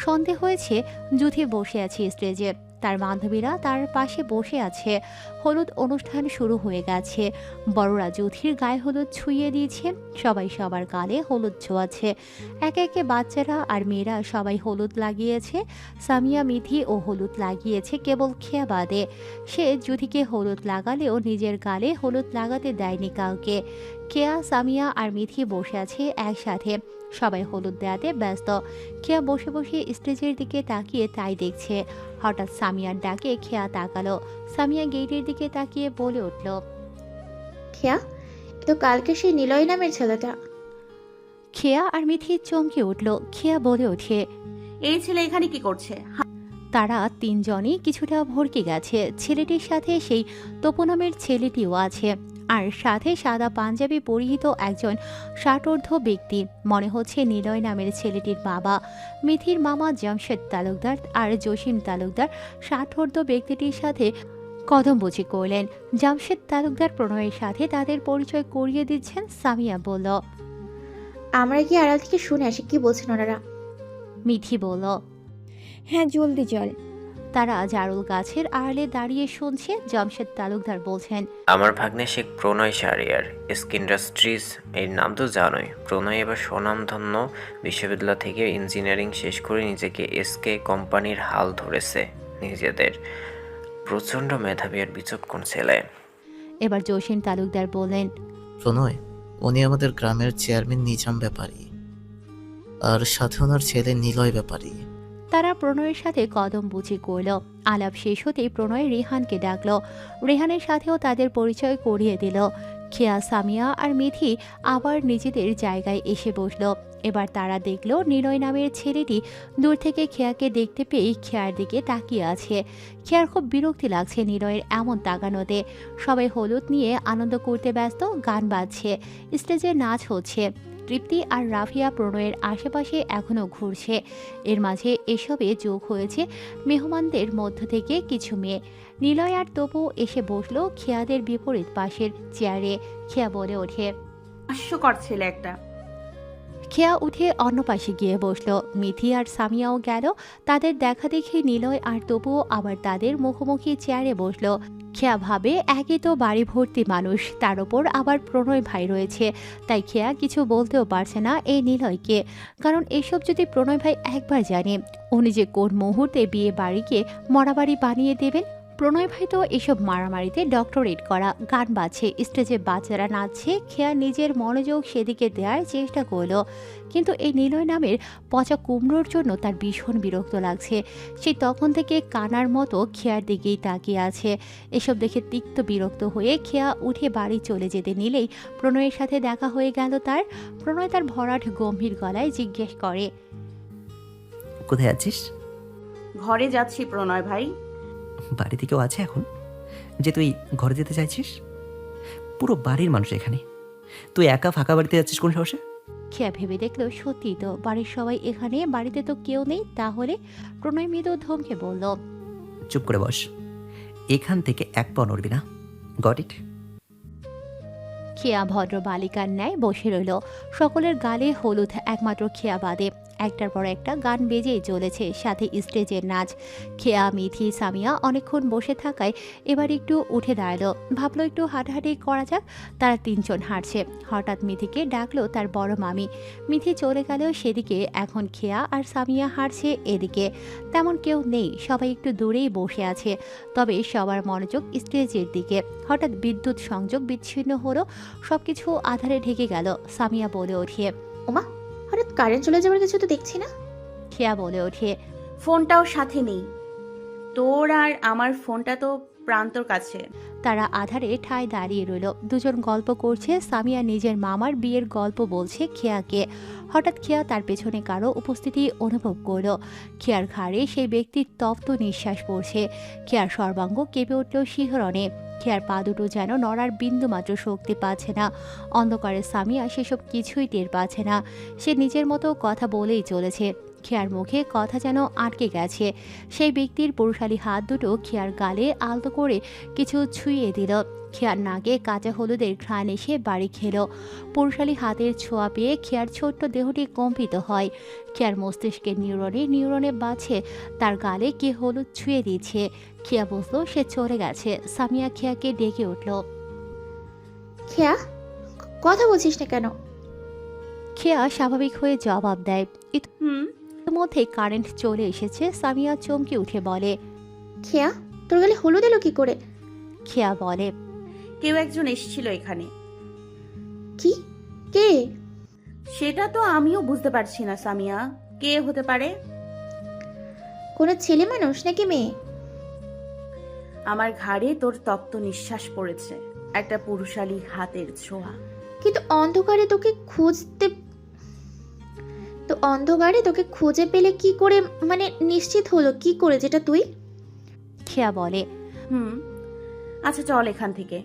সন্ধে হয়েছে। জুথি বসে আছে স্টেজে, তার বান্ধবীরা তার পাশে বসে আছে। হলুদ অনুষ্ঠান শুরু হয়ে গেছে। বড়রা জুথির গায়ে হলুদ ছুঁয়ে দিয়েছে। সবাই সবার গালে হলুদ ছোঁয়াচ্ছে। একে একে বাচ্চারা আর মেয়েরা সবাই হলুদ লাগিয়েছে। সামিয়া, মিথি ও হলুদ লাগিয়েছে, কেবল খেয়া বাদে। সে জুথিকে হলুদ লাগালেও নিজের গালে হলুদ লাগাতে দেয়নি কাউকে। কেয়া, সামিয়া আর মিথি বসে আছে একসাথে। সবাই হলুদ দেওয়াতে ব্যস্ত। খেয়া বসে বসে স্টেজের দিকে তাকিয়ে তাই দেখছে। হঠাৎ সামিয়ার ডাকে খেয়া তাকালো। সামিয়া গেটের দিকে তাকিয়ে বলে উঠল, খেয়া, এ তো কালকে সেই নিলয় নামের ছেলেটা। খেয়া আর মিথি চমকে উঠল। খেয়া বলে ওঠে, এই ছেলে এখানে কি করছে? তারা তিনজনই কিছুটা ভরকে গেছে। ছেলেটির সাথে সেই তপু নামের ছেলেটিও আছে, আর সাথে সাদা পাঞ্জাবি পরিহিত একজন ষাটোর্ধ্ব ব্যক্তি। মনে হচ্ছে নিলয় নামের ছেলেটির বাবা। মিথির মামা জামশেদ তালুকদার আর জসিম তালুকদার ষাটোর্ধ্ব ব্যক্তিটির সাথে কদমবুচি করলেন। জামশেদ তালুকদার প্রণয়ের সাথে তাদের পরিচয় করিয়ে দিচ্ছেন। সামিয়া বলল, আমরা কি আড়াল থেকে শুনে আসি কি বলছেন ওনারা? মিথি বলল, হ্যাঁ, জলদি চল। তারা জারুল গাছের আড়ালে দাঁড়িয়ে শুনছে। জামশেদ তালুকদার বলছেন, আমার ভাগ্নে শেখ প্রণয় শাহরিয়ার, এসকে ইন্ডাস্ট্রিজ এর নাম তো জানোই। প্রণয় এবার স্বনামধন্য বিশ্ববিদ্যালয় থেকে ইঞ্জিনিয়ারিং শেষ করে নিজেকে এসকে কোম্পানির হাল ধরেছে নিজেদের। প্রচণ্ড মেধাবী আর বিচক্ষণ ছেলে। এবার জসিম তালুকদার বললেন, প্রণয়, উনি আমাদের গ্রামের চেয়ারম্যান নিজাম ব্যাপারী, আর সাথে ওনার ছেলে নিলয় ব্যাপারী। তারা প্রণয়ের সাথে কদম বুঝি করল। আলাপ শেষ হতেই প্রণয় রেহানকে ডাকলো। রেহানের সাথেও তাদের পরিচয় করিয়ে দিল। খেয়া, সামিয়া আর মিথি আবার নিজেদের জায়গায় এসে বসলো। এবার তারা দেখলো নিলয় নামের ছেলেটি দূর থেকে খেয়াকে দেখতে পেয়ে খেয়ার দিকে তাকিয়ে আছে। খেয়ার খুব বিরক্তি লাগছে নিলয়ের এমন তাকানোতে। সবাই হলুদ নিয়ে আনন্দ করতে ব্যস্ত। গান বাজছে, স্টেজে নাচ হচ্ছে। তৃপ্তি আর রাফিয়া প্রণয়ের আশেপাশে এখনও ঘুরছে। এর মাঝে এসবে যোগ হয়েছে মেহমানদের মধ্য থেকে কিছু মেয়ে। নিলয় আর তপু এসে বসলো খেয়াদের বিপরীত পাশের চেয়ারে। খেয়া বলে ওঠে, হাস্যকর ছেলে একটা। খেয়া উঠে অন্য পাশে গিয়ে বসলো। মিথি আর সামিয়াও গেল। তাদের দেখা দেখে নিলয় আর তপুও আবার তাদের মুখোমুখি চেয়ারে বসলো। খেয়া ভাবে, একে তো বাড়ি ভর্তি মানুষ, তার ওপর আবার প্রণয় ভাই রয়েছে। তাই খেয়া কিছু বলতেও পারছে না এই নিলয়কে। কারণ এসব যদি প্রণয় ভাই একবার জানে, উনি যে কোন মুহূর্তে বিয়ে বাড়িকে মরাবাড়ি বানিয়ে দেবেন। প্রণয় ভাই তো এসব মারামারিতে ডক্টরেট করা। গান বাজছে, স্টেজে বাচ্চারা নাচছে। খেয়া নিজের মনোযোগ সেদিকে দেওয়ার চেষ্টা করলো, কিন্তু এই নিলয় নামের পচা কুমড়োর জন্য তার ভীষণ বিরক্ত লাগছে। সে তখন থেকে কানার মতো খেয়ার দিকেই তাকিয়ে আছে। এসব দেখে তিক্ত বিরক্ত হয়ে খেয়া উঠে বাড়ি চলে যেতে নিলেই প্রণয়ের সাথে দেখা হয়ে গেল তার। প্রণয় তার ভরাট গম্ভীর গলায় জিজ্ঞেস করে, কোথায় আছিস? ঘরে যাচ্ছি প্রণয় ভাই। বাড়িতে কেউ আছে এখন যে তুই ঘরে যেতে চাইছিস? পুরো বাড়ির মানুষ এখানে, তুই একা ফাঁকা বাড়িতে যাচ্ছিস কোন সাহসে? খেয়া ভেবে দেখলো সত্যি তো, বাড়ির সবাই এখানে, বাড়িতে তো কেউ নেই। তাহলে প্রণয় মৃদু ধমকে বলল, চুপ করে বস, এখান থেকে এক পা নড়বি না, গট ইট? খেয়া ভদ্র বালিকার ন্যায় বসে রইল। সকলের গালে হলুদ, একমাত্র খেয়া বাদে। একটার পর একটা গান বেজেই চলেছে, সাথে স্টেজের নাচ। খেয়া, মিথি, সামিয়া অনেকক্ষণ বসে থাকায় এবার একটু উঠে দাঁড়ালো। ভাবলো একটু হাঁটাহাঁটি করা যাক। তারা তিনজন হাঁটছে। হঠাৎ মিথিকে ডাকলো তার বড় মামি। মিথি চলে গেলেও সেদিকে এখন খেয়া আর সামিয়া হাঁটছে এদিকে। তেমন কেউ নেই, সবাই একটু দূরেই বসে আছে। তবে সবার মনোযোগ স্টেজের দিকে। হঠাৎ বিদ্যুৎ সংযোগ বিচ্ছিন্ন হলো, সবকিছু আধারে ঢেকে গেল। সামিয়া বলে ওঠে, ওমা, হঠাৎ কারেন্ট চলে যাওয়ার কিছু তো দেখছি না। খেয়া বলে ওঠে, ফোনটাও সাথে নেই তোর, আর আমার ফোনটা তো প্রান্তর কাছে। তারা আধারে ঠায় দাঁড়িয়ে রইল। দুজন গল্প করছে। সামিয়া নিজের মামার বিয়ের গল্প বলছে খেয়াকে। হঠাৎ খেয়া তার পেছনে কারো উপস্থিতি অনুভব করল। খেয়ার ঘাড়ে সেই ব্যক্তির তপ্ত নিঃশ্বাস পড়ছে। খেয়ার সর্বাঙ্গ কেঁপে উঠল শিহরণে। খেয়ার পা দুটো যেন নড়ার বিন্দুমাত্র শক্তি পাচ্ছে না। অন্ধকারে সামিয়া সেসব কিছুই টের পাচ্ছে না। সে নিজের মতো কথা বলেই চলেছে। খেয়ার মুখে কথা যেন আটকে গেছে। সেই ব্যক্তির পুরুষালী হাত দুটো খেয়ার গালে আলতো করে কিছু ছুঁয়ে দিল। খেয়ার নাকে কাঁচা হলুদের ঘ্রাণ এসে বাড়ি খেলো। পুরুষালী হাতের ছোঁয়া পেয়ে খেয়ার ছোট্ট দেহটি কম্পিত হয়। খেয়ার মস্তিষ্কের নিউরনে বাজছে তার গালে কে হলুদ ছুঁয়ে দিয়েছে। খেয়া বুঝলো সে চলে গেছে। সামিয়া খেয়াকে ডেকে উঠল। খেয়া, কথা বলছিস না কেন? খেয়া স্বাভাবিক হয়ে জবাব দেয়। হুম। ইতিমধ্যে কারেন্ট চলে এসেছে। সামিয়া চমকে উঠে বলে। খেয়া, তোর গালে হলুদ এলো কি করে? খেয়া বলে। কেউ একজন এসেছিল এখানে। কি? কে? সেটা তো আমিও বুঝতে পারছি না সামিয়া, কে হতে পারে? কোনো ছেলে মানুষ নাকি মেয়ে? আমার ঘাড়ে তোর তপ্ত নিঃশ্বাস পড়েছে, একটা পুরুষালী হাতের ছোঁয়া। কিন্তু অন্ধকারে তোকে খুঁজে পেলে কি করে, মানে নিশ্চিত হলো কি করে যেটা তুই? খেয়া বলে। হুম, আচ্ছা চল এখান থেকে।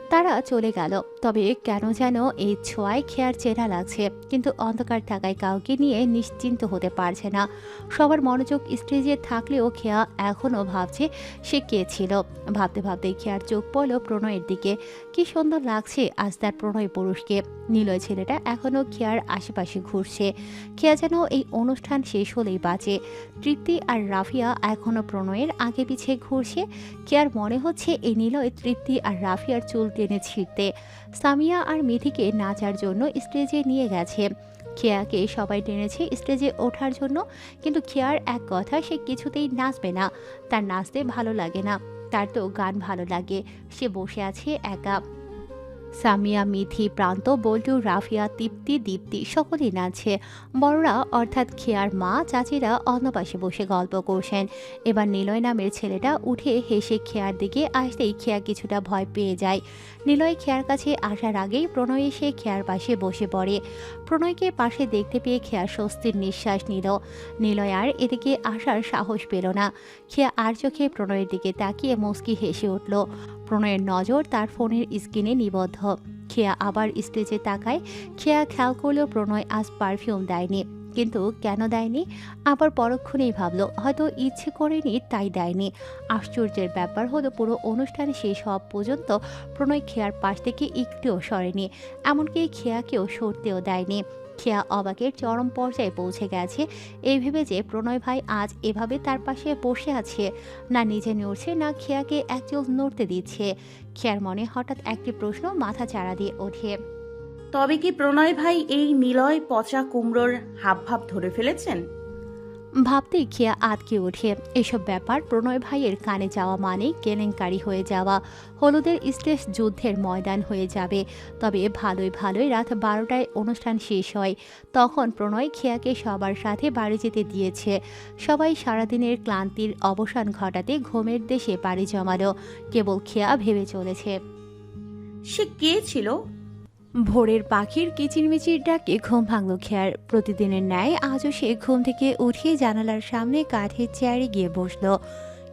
তারা চলে গেল। তবে কেন যেন এই ছোঁয়ায় খেয়ার চেনা লাগছে, কিন্তু অন্ধকার থাকায় কাউকে নিয়ে নিশ্চিন্ত হতে পারছে না। সবার মনোযোগ স্টেজে থাকলেও খেয়া এখনও ভাবছে সে কে ছিল। ভাবতে ভাবতে খেয়ার চোখ পড়ল প্রণয়ের দিকে। কি সুন্দর লাগছে আজ তার প্রণয় পুরুষকে। নিলয় ছেলেটা এখনও খেয়ার আশেপাশে ঘুরছে। খেয়া যেন এই অনুষ্ঠান শেষ হলেই বাঁচে। তৃপ্তি আর রাফিয়া এখনও প্রণয়ের আগে পিছে ঘুরছে। খেয়ার মনে হচ্ছে এই নিলয় তৃপ্তি আর রাফিয়ার চুল টেনে ছিঁড়তে। সামিয়া আর মিথিকে নাচার জন্য স্টেজে নিয়ে গেছে। খেয়াকে সবাই টেনেছে স্টেজে ওঠার জন্য, কিন্তু খেয়ার এক কথা, সে কিছুতেই নাচবে না। তার নাচতে ভালো লাগে না, তার তো গান ভালো লাগে। সে বসে আছে একা। সামিয়া, মিথি, প্রান্ত, বল্টু, রাফিয়া, তৃপ্তি, দীপ্তি সকলেই নাচছে। বড়রা অর্থাৎ খেয়ার মা চাচিরা অন্য পাশে বসে গল্প করছেন। এবার নিলয় নামের ছেলেটা উঠে হেসে খেয়ার দিকে আসতেই খেয়া কিছুটা ভয় পেয়ে যায়। নিলয় খেয়ার কাছে আসার আগেই প্রণয় এসে খেয়ার পাশে বসে পড়ে। প্রণয়কে পাশে দেখতে পেয়ে খেয়া স্বস্তির নিঃশ্বাস নিল। নিলয় আর এদিকে আসার সাহস পেল না। খেয়া আর চোখে প্রণয়ের দিকে তাকিয়ে মুচকি হেসে উঠল। প্রণয়ের নজর তার ফোনের স্ক্রিনে নিবদ্ধ। খেয়া আবার স্টেজে তাকায়। খেয়া খেয়াল করলেও প্রণয় আজ পারফিউম দেয়নি। কিন্তু কেন দেয়নি? আবার পরক্ষণেই ভাবলো হয়তো ইচ্ছে করেনি তাই দেয়নি। আশ্চর্যের ব্যাপার হলো পুরো অনুষ্ঠান শেষ হওয়া পর্যন্ত প্রণয় খেয়ার পাশ থেকে একটুও সরেনি, এমনকি খেয়াকেও সরতেও দেয়নি। খেয়া অবাকের চরম পর্যায়ে পৌঁছে গেছে এই ভেবে যে প্রণয় ভাই আজ এভাবে তার পাশে বসে আছে, না নিজে নড়ছে না খেয়াকে একচুল নড়তে দিচ্ছে। খেয়ার মনে হঠাৎ একটি প্রশ্ন মাথা চাড়া দিয়ে ওঠে। তবে কি প্রণয় ভাই এই নিলয় পচা কুমড়োর হাবভাব ধরে ফেলেছেন? ভাবতেই খেয়া আটকে ওঠে। এসব ব্যাপার প্রণয় ভাইয়ের কানে যাওয়া মানেই কেলেঙ্কারি হয়ে যাওয়া, হলুদের স্টেজ যুদ্ধের ময়দান হয়ে যাবে। তবে ভালোই রাত 12টায় অনুষ্ঠান শেষ হয়। তখন প্রণয় খেয়াকে সবার সাথে বাড়ি যেতে দিয়েছে। সবাই সারাদিনের ক্লান্তির অবসান ঘটাতে ঘুমের দেশে পাড়ি জমালো। কেবল খেয়া ভেবে চলেছে। সে কে ছিল? ভোরের পাখির কিচিরমিচির ডাকে ঘুম ভাঙল খেয়ার। প্রতিদিনের ন্যায় আজও সে ঘুম থেকে উঠে জানালার সামনে কাঠের চেয়ারে গিয়ে বসল।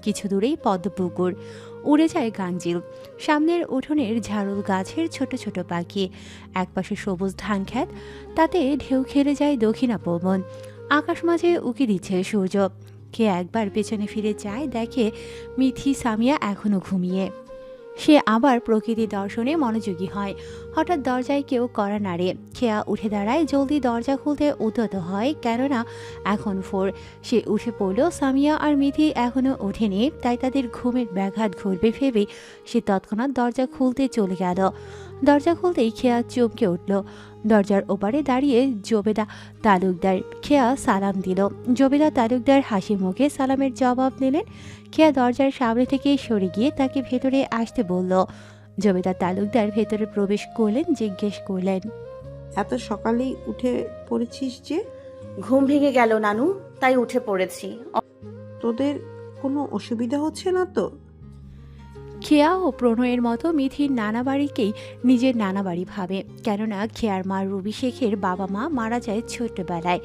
কিছু দূরেই পদ্মপুকুর, উড়ে যায় গাংজিল। সামনের উঠোনের ঝাড়ুল গাছের ছোট ছোট পাখি। একপাশে সবুজ ধান খেত, তাতে ঢেউ খেলে যায় দক্ষিণা পবন। আকাশ মাঝে উকি দিচ্ছে সূর্য। কে একবার পেছনে ফিরে যায়, দেখে মিথি সামিয়া এখনো ঘুমিয়ে। সে আবার প্রকৃতি দর্শনে মনোযোগী হয়। হঠাৎ দরজায় কেউ কড়া নাড়ে। খেয়া উঠে দাঁড়ায়, জলদি দরজা খুলতে উদ্যত হয়, কেননা এখন ভোর। সে উঠে পড়লেও সামিয়া আর মিথি এখনো ওঠেনি, তাই তাদের ঘুমের ব্যাঘাত ঘটবে ভেবেই সে তৎক্ষণাৎ দরজা খুলতে চলে গেল। দরজা খুলতেই খেয়া চমকে উঠল। দরজার ওপারে দাঁড়িয়ে জবেদা তালুকদার। খেয়া সালাম দিল। জবেদা তালুকদার হাসি মুখে সালামের জবাব দিলেন। খেয়া দরজার সামনে থেকে সরে গিয়ে তাকে ভেতরে আসতে বলল। জবেদা তালুকদার ভেতরে প্রবেশ করলেন, জিজ্ঞেস করলেন, এত সকালেই উঠে পড়েছিস যে? ঘুম ভেঙে গেল নানু, তাই উঠে পড়েছি। তোদের কোনো অসুবিধা হচ্ছে না তো? খেয়া ও প্রণয়ের মতো মিথির নানা বাড়িকেই নিজের নানা বাড়ি ভাবে, কেননা খেয়ার মা রুবি শেখের বাবা মা মারা যায় ছোট্টবেলায়।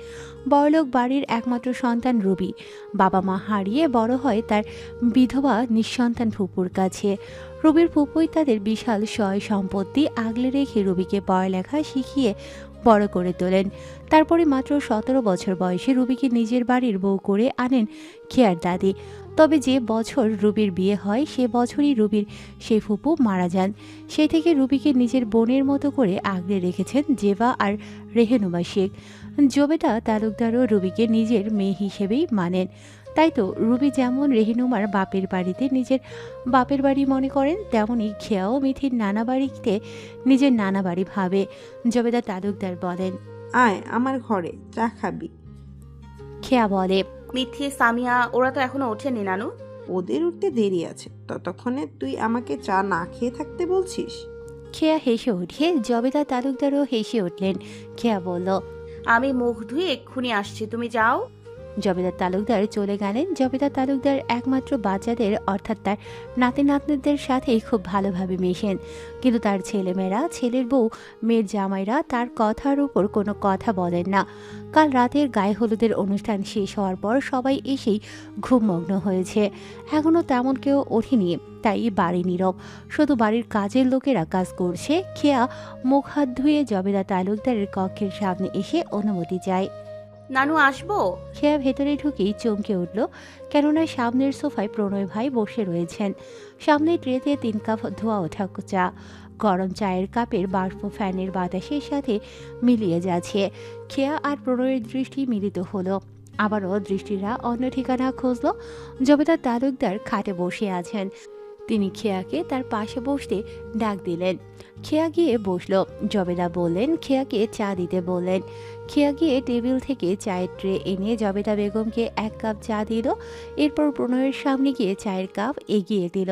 বড়লোক বাড়ির একমাত্র সন্তান রুবি। বাবা মা হারিয়ে বড় হয় তার বিধবা নিঃসন্তান ফুপুর কাছে। রুবির ফুপুই তাদের বিশাল সয় সম্পত্তি আগলে রেখে রুবিকে পড়ালেখা শিখিয়ে বড় করে তোলেন। তারপরে মাত্র 17 বছর বয়সে রুবিকে নিজের বাড়ির বউ করে আনেন খেয়ার দাদি। তবে যে বছর রুবির বিয়ে হয় সে বছরই রুবির সেই ফুপু মারা যান। সেই থেকে রুবিকে নিজের বোনের মতো করে আগলে রেখেছেন জেবা আর রেহেনুমা শেখ। জবেদা তালুকদারও রুবিকে নিজের মেয়ে হিসেবেই মানেন। তাই তো রুবি যেমন রেহেনুমার বাপের বাড়িতে নিজের বাপের বাড়ি মনে করেন, তেমনই খেয়াও মিথির নানা বাড়িতে নিজের নানা বাড়ি ভাবে। জবেদা তালুকদার বলেন। আয় আমার ঘরে, চা খাবি? খেয়া বলে। মিথি, সামিয়া ওরা তো এখনো ওঠেনি নানু। ওদের উঠতে দেরি আছে, ততক্ষণে তুই আমাকে চা না খেয়ে থাকতে বলছিস? খেয়া হেসে উঠে জবেদা তালুকদারও হেসে উঠলেন। খেয়া বলল। আমি মুখ ধুয়ে এক্ষুনি আসছি, তুমি যাও। জবেদার তালুকদার চলে গেলেন। জবেদার তালুকদার একমাত্র বাচ্চাদের অর্থাৎ তার নাতি নাতনিদের সাথেই খুব ভালোভাবে মেশেন, কিন্তু তার ছেলেমেয়েরা, ছেলের বউ, মেয়ের জামাইরা তার কথার উপর কোনো কথা বলেন না। কাল রাতের গায়ে হলুদের অনুষ্ঠান শেষ হওয়ার পর সবাই এসেই ঘুমমগ্ন হয়েছে। এখনও তেমন কেউ ওঠেনি, তাই বাড়ি নীরব। শুধু বাড়ির কাজের লোকেরা কাজ করছে। খেয়া মুখ হাত ধুয়ে জবেদার তালুকদারের কক্ষের সামনে এসে অনুমতি চায়। নানু আসবো? খেয়া ভেতরে ঢুকেই চমকে উঠল, কেননা সামনের সোফায় প্রণয় ভাই বসে রয়েছেন। সামনে ট্রেতে 3 কাপ ধোয়া ওঠা চা, গরম চায়ের কাপের বাষ্প ফ্যানের বাতাসের সাথে মিলিয়ে যাচ্ছে। খেয়া আর প্রণয়ের দৃষ্টি মিলিত হলো। আবারও দৃষ্টিরা অন্য ঠিকানা খুঁজল। জবেদার তালুকদার খাটে বসে আছেন। তিনি খেয়াকে তার পাশে বসতে ডাক দিলেন। খেয়া গিয়ে বসল। জবেদা বললেন খেয়াকে চা দিতে বললেন। খেয়া গিয়ে টেবিল থেকে চায়ের ট্রে এনে জবেদা বেগমকে 1 কাপ চা দিল। এরপর প্রণয়ের সামনে গিয়ে চায়ের কাপ এগিয়ে দিল।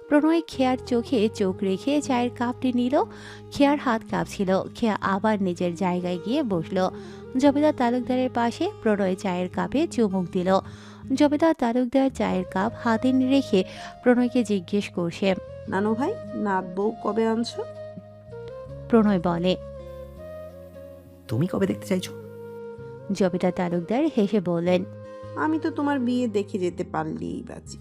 প্রণয় খেয়ার চোখে চোখ রেখে চায়ের কাপটি নিল। খেয়ার হাত কাঁপছিল। খেয়া আবার নিজের জায়গায় গিয়ে বসল। জবেদা তালুকদারের পাশে প্রণয় চায়ের কাপে চুমুক দিল। জবেদা তালুকদার চায়ের কাপ হাতে রেখে প্রণয়কে জিজ্ঞেস করছে। নানু ভাই, নাত বউ কবে আনছো? প্রণয় বলে। তুমি কবে দেখতে চাইছো? জবেদা তালুকদার হেসে বললেন। আমি তো তোমার বিয়ে দেখে যেতে পারলেই বাঁচি।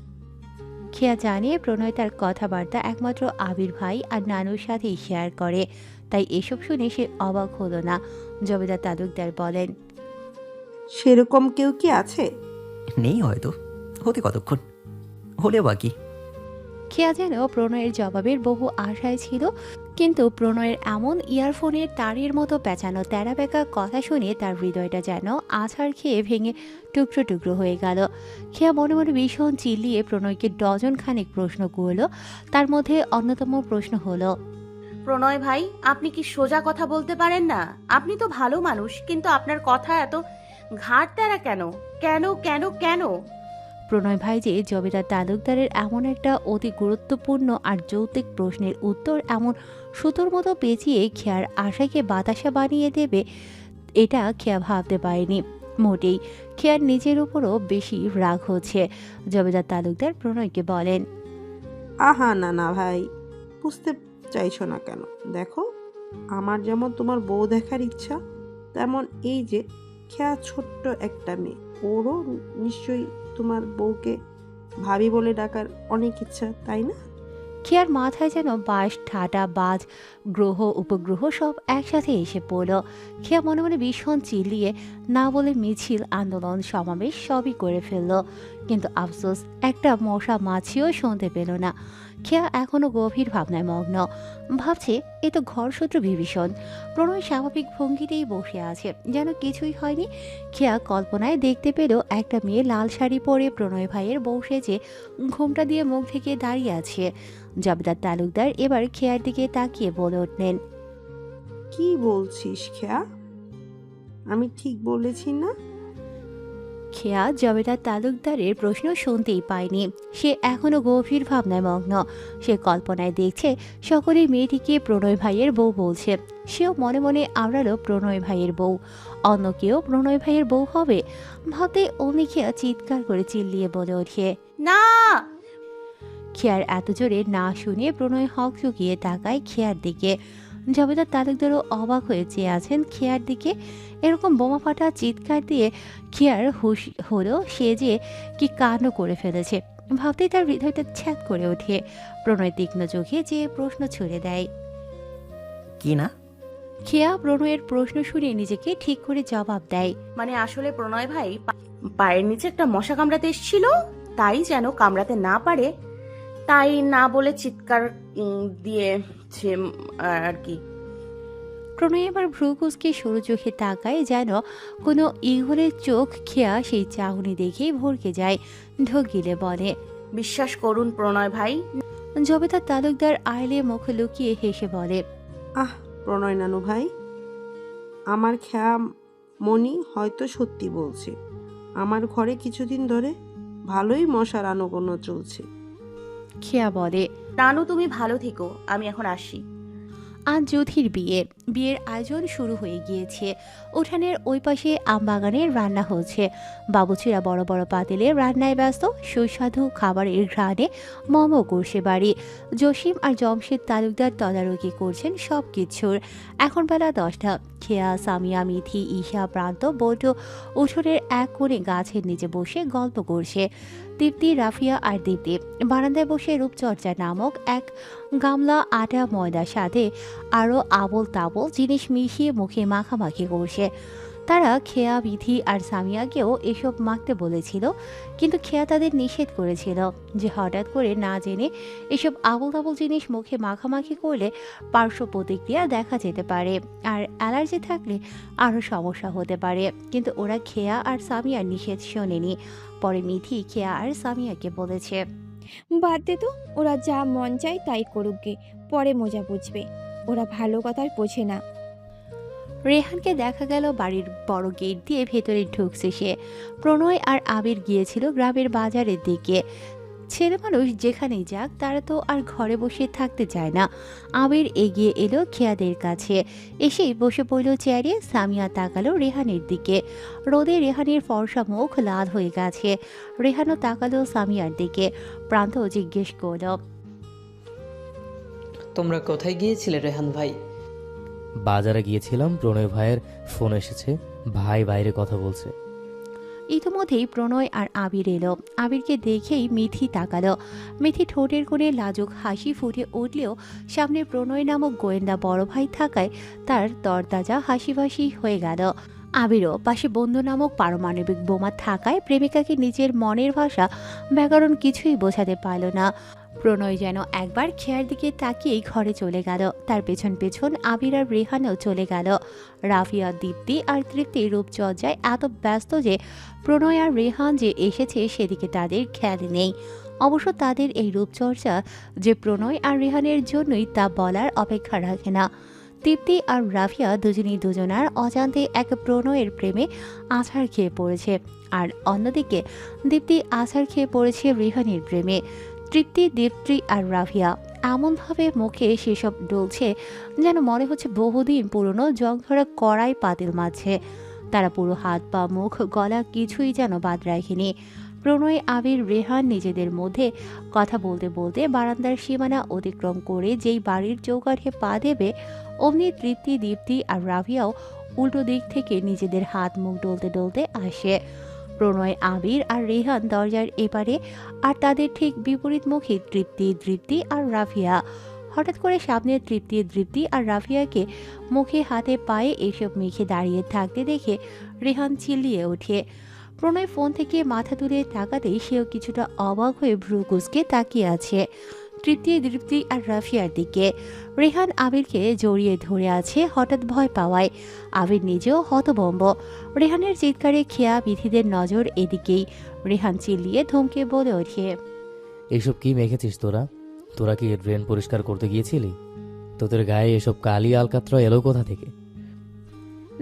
খেয়া জানে প্রণয় তার কথাবার্তা একমাত্র আবির ভাই আর নানুর সাথেই শেয়ার করে, তাই এসব শুনে সে অবাক হলো না। জবেদা তালুকদার বলেন। সেরকম কেউ কি আছে? নেই হয়তো, হতে কতক্ষণ, হলেও বাকি। খেয়া যেন প্রণয়ের জবাবের বহু আশায় ছিল, কিন্তু প্রণয়ের এমন ইয়ারফোনের তারের মতো পেঁচানো তেরা বেঁকা কথা শুনে তার হৃদয়টা যেন আছাড় খেয়ে ভেঙে টুকরো টুকরো হয়ে গেল। খেয়া মনে মনে ভীষণ চিল্লিয়ে প্রণয়কে ডজন খানেক প্রশ্ন করল। তার মধ্যে অন্যতম প্রশ্ন হলো, প্রণয় ভাই, আপনি কি সোজা কথা বলতে পারেন না? আপনি তো ভালো মানুষ, কিন্তু আপনার কথা এত ঘাট তেরা কেন? কেন কেন কেন? প্রণয় ভাই যে জবেদা তালুকদারের এমন একটা অতি গুরুত্বপূর্ণ আর যৌক্তিক প্রশ্নের উত্তর এমন সুতোর মতো পেঁচিয়ে খেয়ার আশাকে বাতাসা বানিয়ে দেবে, এটা খেয়া ভাবতে পারেনি মোটেই। খেয়ার নিজের উপরও বেশি রাগ হচ্ছে। জবেদা তালুকদার প্রণয়কে বলেন। আহা না না ভাই, বুঝতে চাইছো না কেন? দেখো, আমার যেমন তোমার বউ দেখার ইচ্ছা, তেমন এই যে খেয়া ছোট্ট একটা মেয়ে, ওরও নিশ্চয়ই তোমার বউকে ভাবি বলে ডাকার অনেক ইচ্ছা, তাই না? খেয়ার মাথায় যেন বাঁশ, ঠাটা, বাজ, গ্রহ, উপগ্রহ সব একসাথে এসে পড়ল। খেয়া মনে মনে ভীষণ চিল্লিয়ে না বলে মিছিল, আন্দোলন, সমাবেশ সবই করে ফেলল, কিন্তু আফসোস একটা মশা মাছিও শুনতে পেল না। খেয়া এখনো গভীর ভাবনায় মগ্ন। ভাবছে এ তো ঘরশত্রু বিভীষণ। প্রণয় স্বাভাবিক ভঙ্গিতেই বসে আছে, যেন কিছুই হয়নি। খেয়া কল্পনায় দেখতে পেল একটা মেয়ে লাল শাড়ি পরে প্রণয় ভাইয়ের বউ সেজে ঘোমটা দিয়ে মুখ ঢেকে দাঁড়িয়ে আছে। জবেদার তালুকদার এবার খেয়ার দিকে তাকিয়ে বলে উঠলেন। কি বলছিস খেয়া? আমি ঠিক বলেছি না? খেয়া জবেদার তালুকদারের প্রশ্ন শুনতেই পায়নি। সে এখনো গভীর ভাবনায় মগ্ন। সে কল্পনায় দেখছে সকলেই মেয়েটিকে প্রণয় ভাইয়ের বউ বলছে। সেও মনে মনে আওড়ালো প্রণয় ভাইয়ের বউ। অন্য কেউ প্রণয় ভাইয়ের বউ হবে ভাবতে অমনি খেয়া চিৎকার করে চিল্লিয়ে বলে ওঠে, না! খেয়ার এত জোরে না শুনে প্রণয় হক চুকিয়ে তাকায় খেয়ার দিকে। জবেদার তালুকদারও অবাক হয়ে চেয়ে আছেন খেয়ার দিকে। এরকম বোমা ফাটা চিৎকার দিয়ে খেয়ার হুশ হলো সে যে কি কাণ্ড করে ফেলেছে। ভাবতেই তার হৃদয়টা ছ্যাদ করে ওঠে। প্রণয় তীক্ষ্ণ চোখে চেয়ে প্রশ্ন ছুড়ে দেয়। কি না? খেয়া প্রণয়ের প্রশ্ন শুনে নিজেকে ঠিক করে জবাব দেয়। মানে আসলে প্রণয় ভাই পায়ের নিচে একটা মশা কামড়াতে এসেছিল, তাই যেন কামড়াতে না পারে, তাই না বলে চিৎকার দিয়েছে আর কি। প্রণয় এবার ভ্রুকুচকে সরু চোখে তাকায়, যেন কোনো ইগলের চোখ খেয়া সেই চাহনি দেখেই ভরকে যায়। ঢোক গিলে বলে, বিশ্বাস করুন প্রণয় ভাই, জবেতা তালুকদার আইলে মুখ লুকিয়ে হেসে বলে, আহ প্রণয় নানু ভাই, আমার খেয়া মনি হয়তো সত্যি বলছে। আমার ঘরে কিছুদিন ধরে ভালোই মশার আনাগোনা চলছে। খেয়া বলে, নানু তুমি ভালো থেকো, আমি এখন আসি। আজ জ্যোতির বিয়ের আয়োজন শুরু হয়ে গিয়েছে। উঠানের ওই পাশে আমবাগানের রান্না হচ্ছে। বাবুচিরা বড় বড় পাতিলে রান্নায় ব্যস্ত। সুস্বাদু খাবারের ঘ্রাণে মম করছে বাড়ি। জসিম আর জমশেদ তালুকদার তদারকি করছেন সব কিছুর। এখন বেলা 10টা। খেয়া, সামিয়া, মিথি, ঈশা, প্রান্ত, বল্টু উঠোনের এক কোণে গাছের নিচে বসে গল্প করছে। দীপ্তি, রাফিয়া আর দীপ্তি বারান্দায় বসে রূপচর্চা নামক এক গামলা আটা ময়দার সাথে আরও আবল তাবল জিনিস মিশিয়ে মুখে মাখামাখি করছে। তারা খেয়া, বিথি আর সামিয়াকেও এসব মাখতে বলেছিল, কিন্তু খেয়া তাদের নিষেধ করেছিল যে হঠাৎ করে না জেনে এসব আবল তাবল জিনিস মুখে মাখামাখি করলে পার্শ্ব প্রতিক্রিয়া দেখা যেতে পারে, আর অ্যালার্জি থাকলে আরও সমস্যা হতে পারে। কিন্তু ওরা খেয়া আর সামিয়ার নিষেধ শোনেনি। পরে মিথি খেয়া আর সামিয়াকে বলেছে, বাদ দে তো, ওরা যা মন চায় তাই করুক গে, পরে মজা বুঝবে। ওরা ভালো কথার বোঝে না। রেহানকে দেখা গেল বাড়ির বড় গেট দিয়ে ভেতরে ঢুকছে সে। প্রণয় আর আবির গিয়েছিল গ্রামের বাজারের দিকে। ছেলে মানুষ যেখানেই যাক, তারা তো আর ঘরে বসে থাকতে চায় না। আবির এগিয়ে এলো খেয়াদের কাছে, এসেই বসে পড়ল চেয়ারে। সামিয়া তাকালো রেহানের দিকে। রোদে রেহানের ফর্সা মুখ লাল হয়ে গেছে। রেহানও তাকালো সামিয়ার দিকে। প্রান্ত জিজ্ঞেস করল, তোমরা কোথায় গিয়েছিলে রেহান ভাই? বাজারে গিয়েছিলাম, প্রণয় ভাইয়ের ফোন এসেছে, ভাই বাইরে কথা বলছে। ইতিমধ্যেই প্রণয় আর আবির এলো। আবিরকে দেখেই মিথি তাকালো। মিথি ঠোঁটের কোণে লাজুক হাসি ফুটে উঠলেও সামনে প্রণয় নামক গোয়েন্দা বড় ভাই থাকায় তার তরতাজা হাসিবাসি হয়ে গেল। আবিরও পাশে বন্ধু নামক পারমাণবিক বোমা থাকায় প্রেমিকাকে নিজের মনের ভাষা ব্যাকরণ কিছুই বোঝাতে পারল না। প্রণয় যেন একবার খেয়ার দিকে তাকিয়েই ঘরে চলে গেল। তার পেছন পেছন আবির আর রেহানও চলে গেল। রাফিয়া, দীপ্তি আর তৃপ্তি রূপচর্চায় এত ব্যস্ত যে প্রণয় আর রেহান যে এসেছে সেদিকে তাদের খেয়াল নেই। অবশ্য তাদের এই রূপচর্চা যে প্রণয় আর রেহানের জন্যই তা বলার অপেক্ষা রাখে না। তৃপ্তি আর রাফিয়া দুজনেই দুজনার অজান্তে এক প্রণয়ের প্রেমে আছাড় খেয়ে পড়েছে, আর অন্যদিকে দীপ্তি আছাড় খেয়ে পড়েছে রেহানের প্রেমে। তৃপ্তি, দীপ্তি আর রাফিয়া এমনভাবে মুখে সেসব ডলছে যেন মনে হচ্ছে বহুদিন পুরনো জংধরা কড়াই পাতিল মাঝে। তারা পুরো হাত পা মুখ গলা কিছুই যেন বাদ রাখেনি। প্রণয়, আবির, রেহান নিজেদের মধ্যে কথা বলতে বলতে বারান্দার সীমানা অতিক্রম করে যেই বাড়ির চৌকাঠে পা দেবে, অমনি তৃপ্তি, দীপ্তি আর রাফিয়াও উল্টো দিক থেকে নিজেদের হাত মুখ ডলতে ডলতে আসে। প্রণয়, আবির আর রেহান দরজার এপারে, আর তাদের ঠিক বিপরীত মুখে তৃপ্তি, দীপ্তি আর রাফিয়া। হঠাৎ করে সামনে তৃপ্তি, দীপ্তি আর রাফিয়াকে মুখে হাতে পায়ে এসব মেখে দাঁড়িয়ে থাকতে দেখে রেহান চিল্লিয়ে ওঠে। প্রণয় ফোন থেকে মাথা তুলে তাকাতেই সেও কিছুটা অবাক হয়ে ভ্রু কুঁচকে তাকিয়ে আছে তৃপ্তি, দীপ্তি আর রাফিয়ার দিকে। রেহান আবিরকে জড়িয়ে ধরে আছে হঠাৎ ভয় পাওয়ায়। আবির নিজেও হতভম্ব। রেহানের চিৎকারে খেয়া, বিথিদের নজর এদিকেই। রেহান চিল্লিয়ে ধমকে বলে ওঠে, এইসব কি মেখেছিস তোরা? তোরা কি ড্রেন পরিষ্কার করতে গিয়েছিলি? তোদের গায়ে এসব কালি আলকাতরা এলো কোথা থেকে?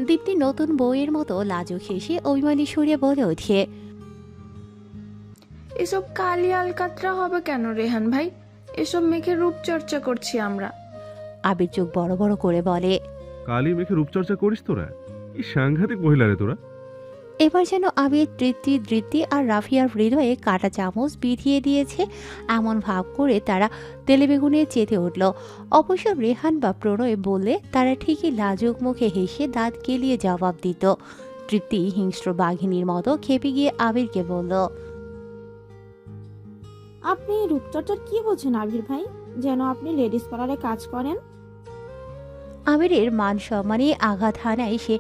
দীপ্তি নতুন বউয়ের মতো লাজুক হেসে অভিমানী সুরে বলে ওঠে, এসব কালি আলকাতরা হবে কেন রেহান ভাই? এসব মেখে রূপচর্চা করছি আমরা। আবির চোখ বড় বড় করে বলে, কালি মেখে রূপচর্চা করিস তোরা? কি সাংঘাতিক মহিলা রে তোরা! এবার যেন আবির তৃপ্তি, দীপ্তি আর রাফিয়ার হৃদয়ে কাটা চামচ বিধিয়ে দিয়েছে এমন ভাব করে তারা তেলেবেগুনে চেতে উঠল। অবশ্য রেহান বা প্রণয় বললে তারা ঠিকই লাজুক মুখে হেসে দাঁত কেলিয়ে জবাব দিত। তৃপ্তি হিংস্র বাঘিনীর মতো খেপে গিয়ে আবিরকে বলল, আপনি রূপচর্চার কি বলছেন আবির ভাই? যেন আপনি লেডিস পার্লারে কাজ করেন। আবিরের মান সম্মানে আঘাত হানায় সে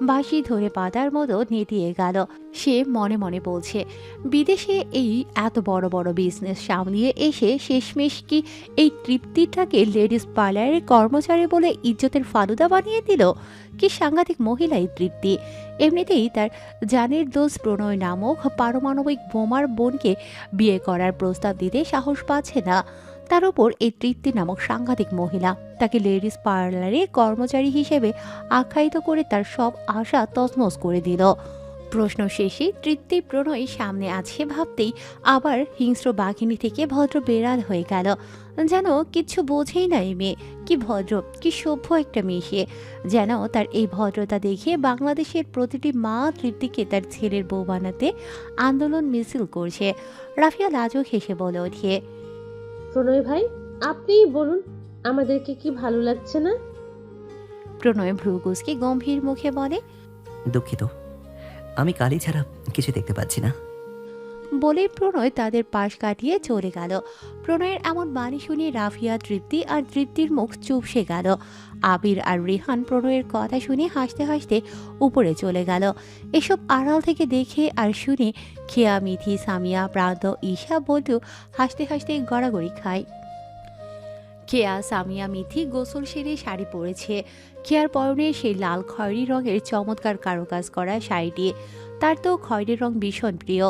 বাঁশি ধরে পাতার মতো নেতিয়ে গেল। সে মনে মনে বলছে, বিদেশে এই এত বড় বড় বিজনেস সামলিয়ে এসে শেষমেশ কি এই তৃপ্তিটাকে লেডিস পার্লারের কর্মচারী বলে ইজ্জতের ফালুদা বানিয়ে দিল। কি সাংঘাতিক মহিলা এই তৃপ্তি! এমনিতেই তার জানের দোষ প্রণয় নামক পারমাণবিক বোমার বোনকে বিয়ে করার প্রস্তাব দিতে সাহস পাচ্ছে না। তার উপর এই তৃপ্তি নামক সাংঘাতিক মহিলা তাকে লেডিস পার্লারে কর্মচারী হিসেবে আখ্যায়িত করে তার সব আশা তছনছ করে দিল। প্রশ্ন শেষে তৃপ্তি প্রণয় সামনে আছে ভাবতেই আবার হিংস্র বাঘিনী থেকে ভদ্র বেড়াল হয়ে গেল। যেন কিচ্ছু বোঝেই না এই মেয়ে, কি ভদ্র কি সভ্য একটা মেয়ে সে। যেন তার এই ভদ্রতা দেখে বাংলাদেশের প্রতিটি মা তৃপ্তিকে তার ছেলের বউ বানাতে আন্দোলন মিছিল করছে। রাফিয়া লাজুক হেসে বলে ওঠে, প্রণয় ভাই, আপনিই বলুন, আমাদেরকে কি ভালো লাগছে না? প্রণয় ভ্রুকুচকে গম্ভীর মুখে বলে, দুঃখিত, আমি কালি ছাড়া কিছু দেখতে পাচ্ছি না। বলে প্রণয় তাদের পাশ কাটিয়ে চলে গেল। প্রণয়ের এমন বাণী শুনে রাফিয়া, তৃপ্তি আর তৃপ্তির মুখ চুপসে গেল। আবির আর রেহান প্রণয়ের কথা শুনে হাসতে হাসতে উপরে চলে গেল। এসব আড়াল থেকে দেখে আর শুনে খেয়া, মিথি, সামিয়া, প্রান্ত, ঈশা, বল্টু হাসতে হাসতে গড়াগড়ি খায়। খেয়া, সামিয়া, মিথি গোসল সেরে শাড়ি পরেছে। খেয়ার পরনে সেই লাল খয়েরি রঙের চমৎকার কারুকাজ করা শাড়িটি। তার তো খয়েরি রং ভীষণ প্রিয়।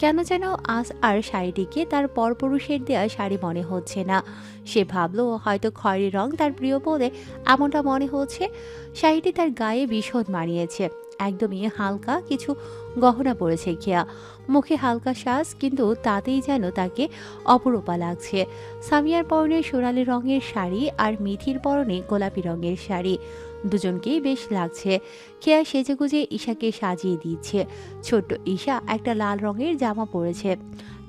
কেন যেন আজ আর শাড়িটিকে তার পরপুরুষের দেয়া শাড়ি মনে হচ্ছে না। সে ভাবলো হয়তো খয়েরি রং তার প্রিয় বলে এমনটা মনে হচ্ছে। শাড়িটি তার গায়ে ভীষণ মানিয়েছে। একদমই হালকা কিছু গহনা পরেছে খেয়া, মুখে হালকা শ্বাস, কিন্তু তাতেই যেন তাকে অপরূপা লাগছে। সামিয়ার পরনে সোনালি রঙের শাড়ি আর মিথির পরনে গোলাপি রঙের শাড়ি, দুজনকেই বেশ লাগছে। খেয়া সেজেগুজে ঈশাকে সাজিয়ে দিচ্ছে। ছোট্ট ঈশা একটা লাল রঙের জামা পরেছে।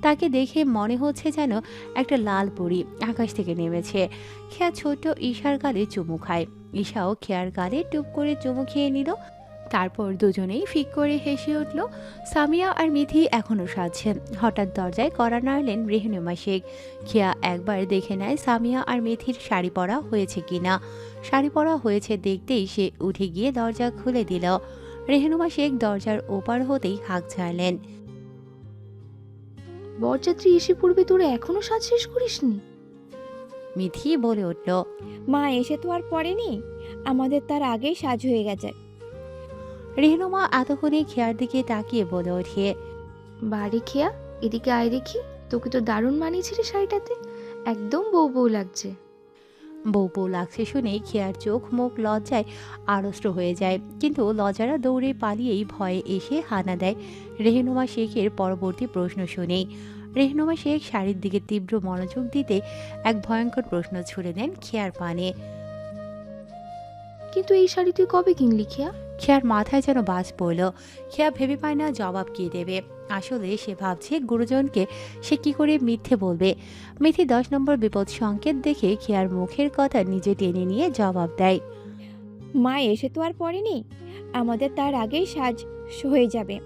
তাকে দেখে মনে হচ্ছে যেন একটা লাল পরী আকাশ থেকে নেমেছে। খেয়া ছোট্ট ঈশার গালে চুমু খায়। ঈশাও খেয়ার গালে টুপ করে চুমু খেয়ে নিল। তারপর দুজনেই ফিক করে হেসে উঠল। সামিয়া আর মিথি এখনও সাজছেন। হঠাৎ দরজায় কড়া নাড়লেন রেহনুমা শেখ। খেয়া একবার দেখে নেয় সামিয়া আর মিথির শাড়ি পরা হয়েছে কিনা। শাড়ি পরা হয়েছে দেখতেই সে উঠে গিয়ে দরজা খুলে দিল। রেহনুমা শেখ দরজার ওপার হতেই হাঁক ছাড়লেন, বরযাত্রী এসে পড়বে, তোরা এখনো সাজ শেষ করিসনি? মিথি বলে উঠল, মা এসে তো আর পড়েনি, আমাদের তার আগেই সাজ হয়ে গেছে। রেহনুমা এতক্ষণে খেয়ার দিকে তাকিয়ে বলে ওঠে, বাড়ি খেয়া, এদিকে আয় দেখি, তোকে তো দারুণ মানিয়েছে রে শাড়িটাতে, একদম বউ বউ লাগছে। বউ বউ লাগছে শুনে খেয়ার চোখ মুখ লজ্জায় আড়ষ্ট হয়ে যায়, কিন্তু লজ্জারা দৌড়ে পালিয়েই ভয়ে এসে হানা দেয় রেহনুমা শেখের পরবর্তী প্রশ্ন শুনেই। রেহনুমা শেখ শাড়ির দিকে তীব্র মনোযোগ দিতে এক ভয়ঙ্কর প্রশ্ন ছুড়ে দেন খেয়ার পানে, কিন্তু এই শাড়ি তুই কবে কিনলি খেয়া? খেয়ার মাথায় যেন বাজ পড়ল। খেয়া ভেবে পায় না জবাব কি দেবে। আসলে সে ভাবছে গুরুজনকে সে কি করে মিথ্যে বলবে। মিথি 10 নম্বর বিপদ সংকেত দেখে খেয়ার মুখের কথা নিজে টেনে নিয়ে জবাব দেয়, মা এসে তো আর পড়েনি, আমাদের তার আগেই সাজ হয়ে যাবে।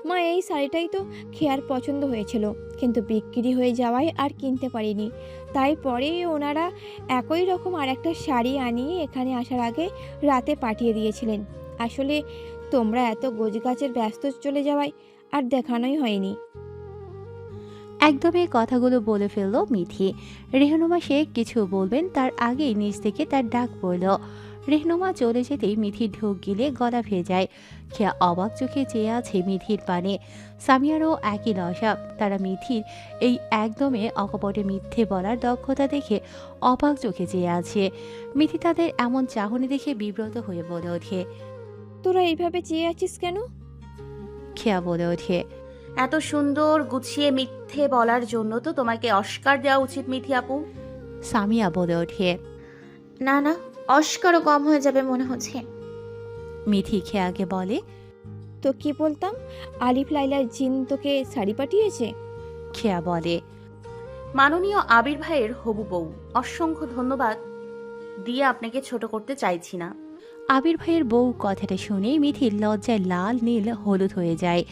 মা এই শাড়িটাই তো খেয়ার পছন্দ হয়েছিল, কিন্তু বিক্রি হয়ে যাওয়ায় আর কিনতে পারিনি। তাই পরে ওনারা একই রকম আর একটা শাড়ি আনিয়ে এখানে আসার আগে রাতে পাঠিয়ে দিয়েছিলেন। আসলে তোমরা এত গোছগাছের ব্যস্ত চলে যাওয়ায় আর দেখানোই হয়নি। একদমই কথাগুলো বলে ফেলল মিথি। রেহনুমা শেখ কিছু বলবেন তার আগেই নিচ থেকে তার ডাক পড়ল। রেহনুমা চলে যেতেই মিথির ঢোক গিলে গলা ভেজায়। খেয়া অবাক চোখে চেয়ে আছে মিথির পানে। সামিয়ারও একই দশা। তারা মিথির এই একদমে অকপটে মিথ্যে বলার দক্ষতা দেখে অবাক চোখে চেয়ে আছে। মিথি তাদের এমন চাহনি দেখে বিব্রত হয়ে বলে ওঠে, তোরা এইভাবে চেয়ে আছিস কেন? খেয়া বলে ওঠে, এত সুন্দর গুছিয়ে মিথ্যে বলার জন্য তো তোমাকে অস্কার দেওয়া উচিত মিথি আপু। সামিয়া বলে ওঠে, না না, অস্কারও কম হয়ে যাবে মনে হচ্ছে। মিথি খেয়াকে বলে, তো কি বলতাম, আলিফ লাইলার জিন তোকে শাড়ি পাঠিয়েছে? খেয়া বলে, মাননীয় আবির ভাইয়ের হবু বউ, অসংখ্য ধন্যবাদ দিয়ে আপনাকে ছোট করতে চাইছি না। আবির ভাইয়ের বউ কথাটা শুনে মিথির লজ্জায় লাল নীল হলুদ হয়ে যায়।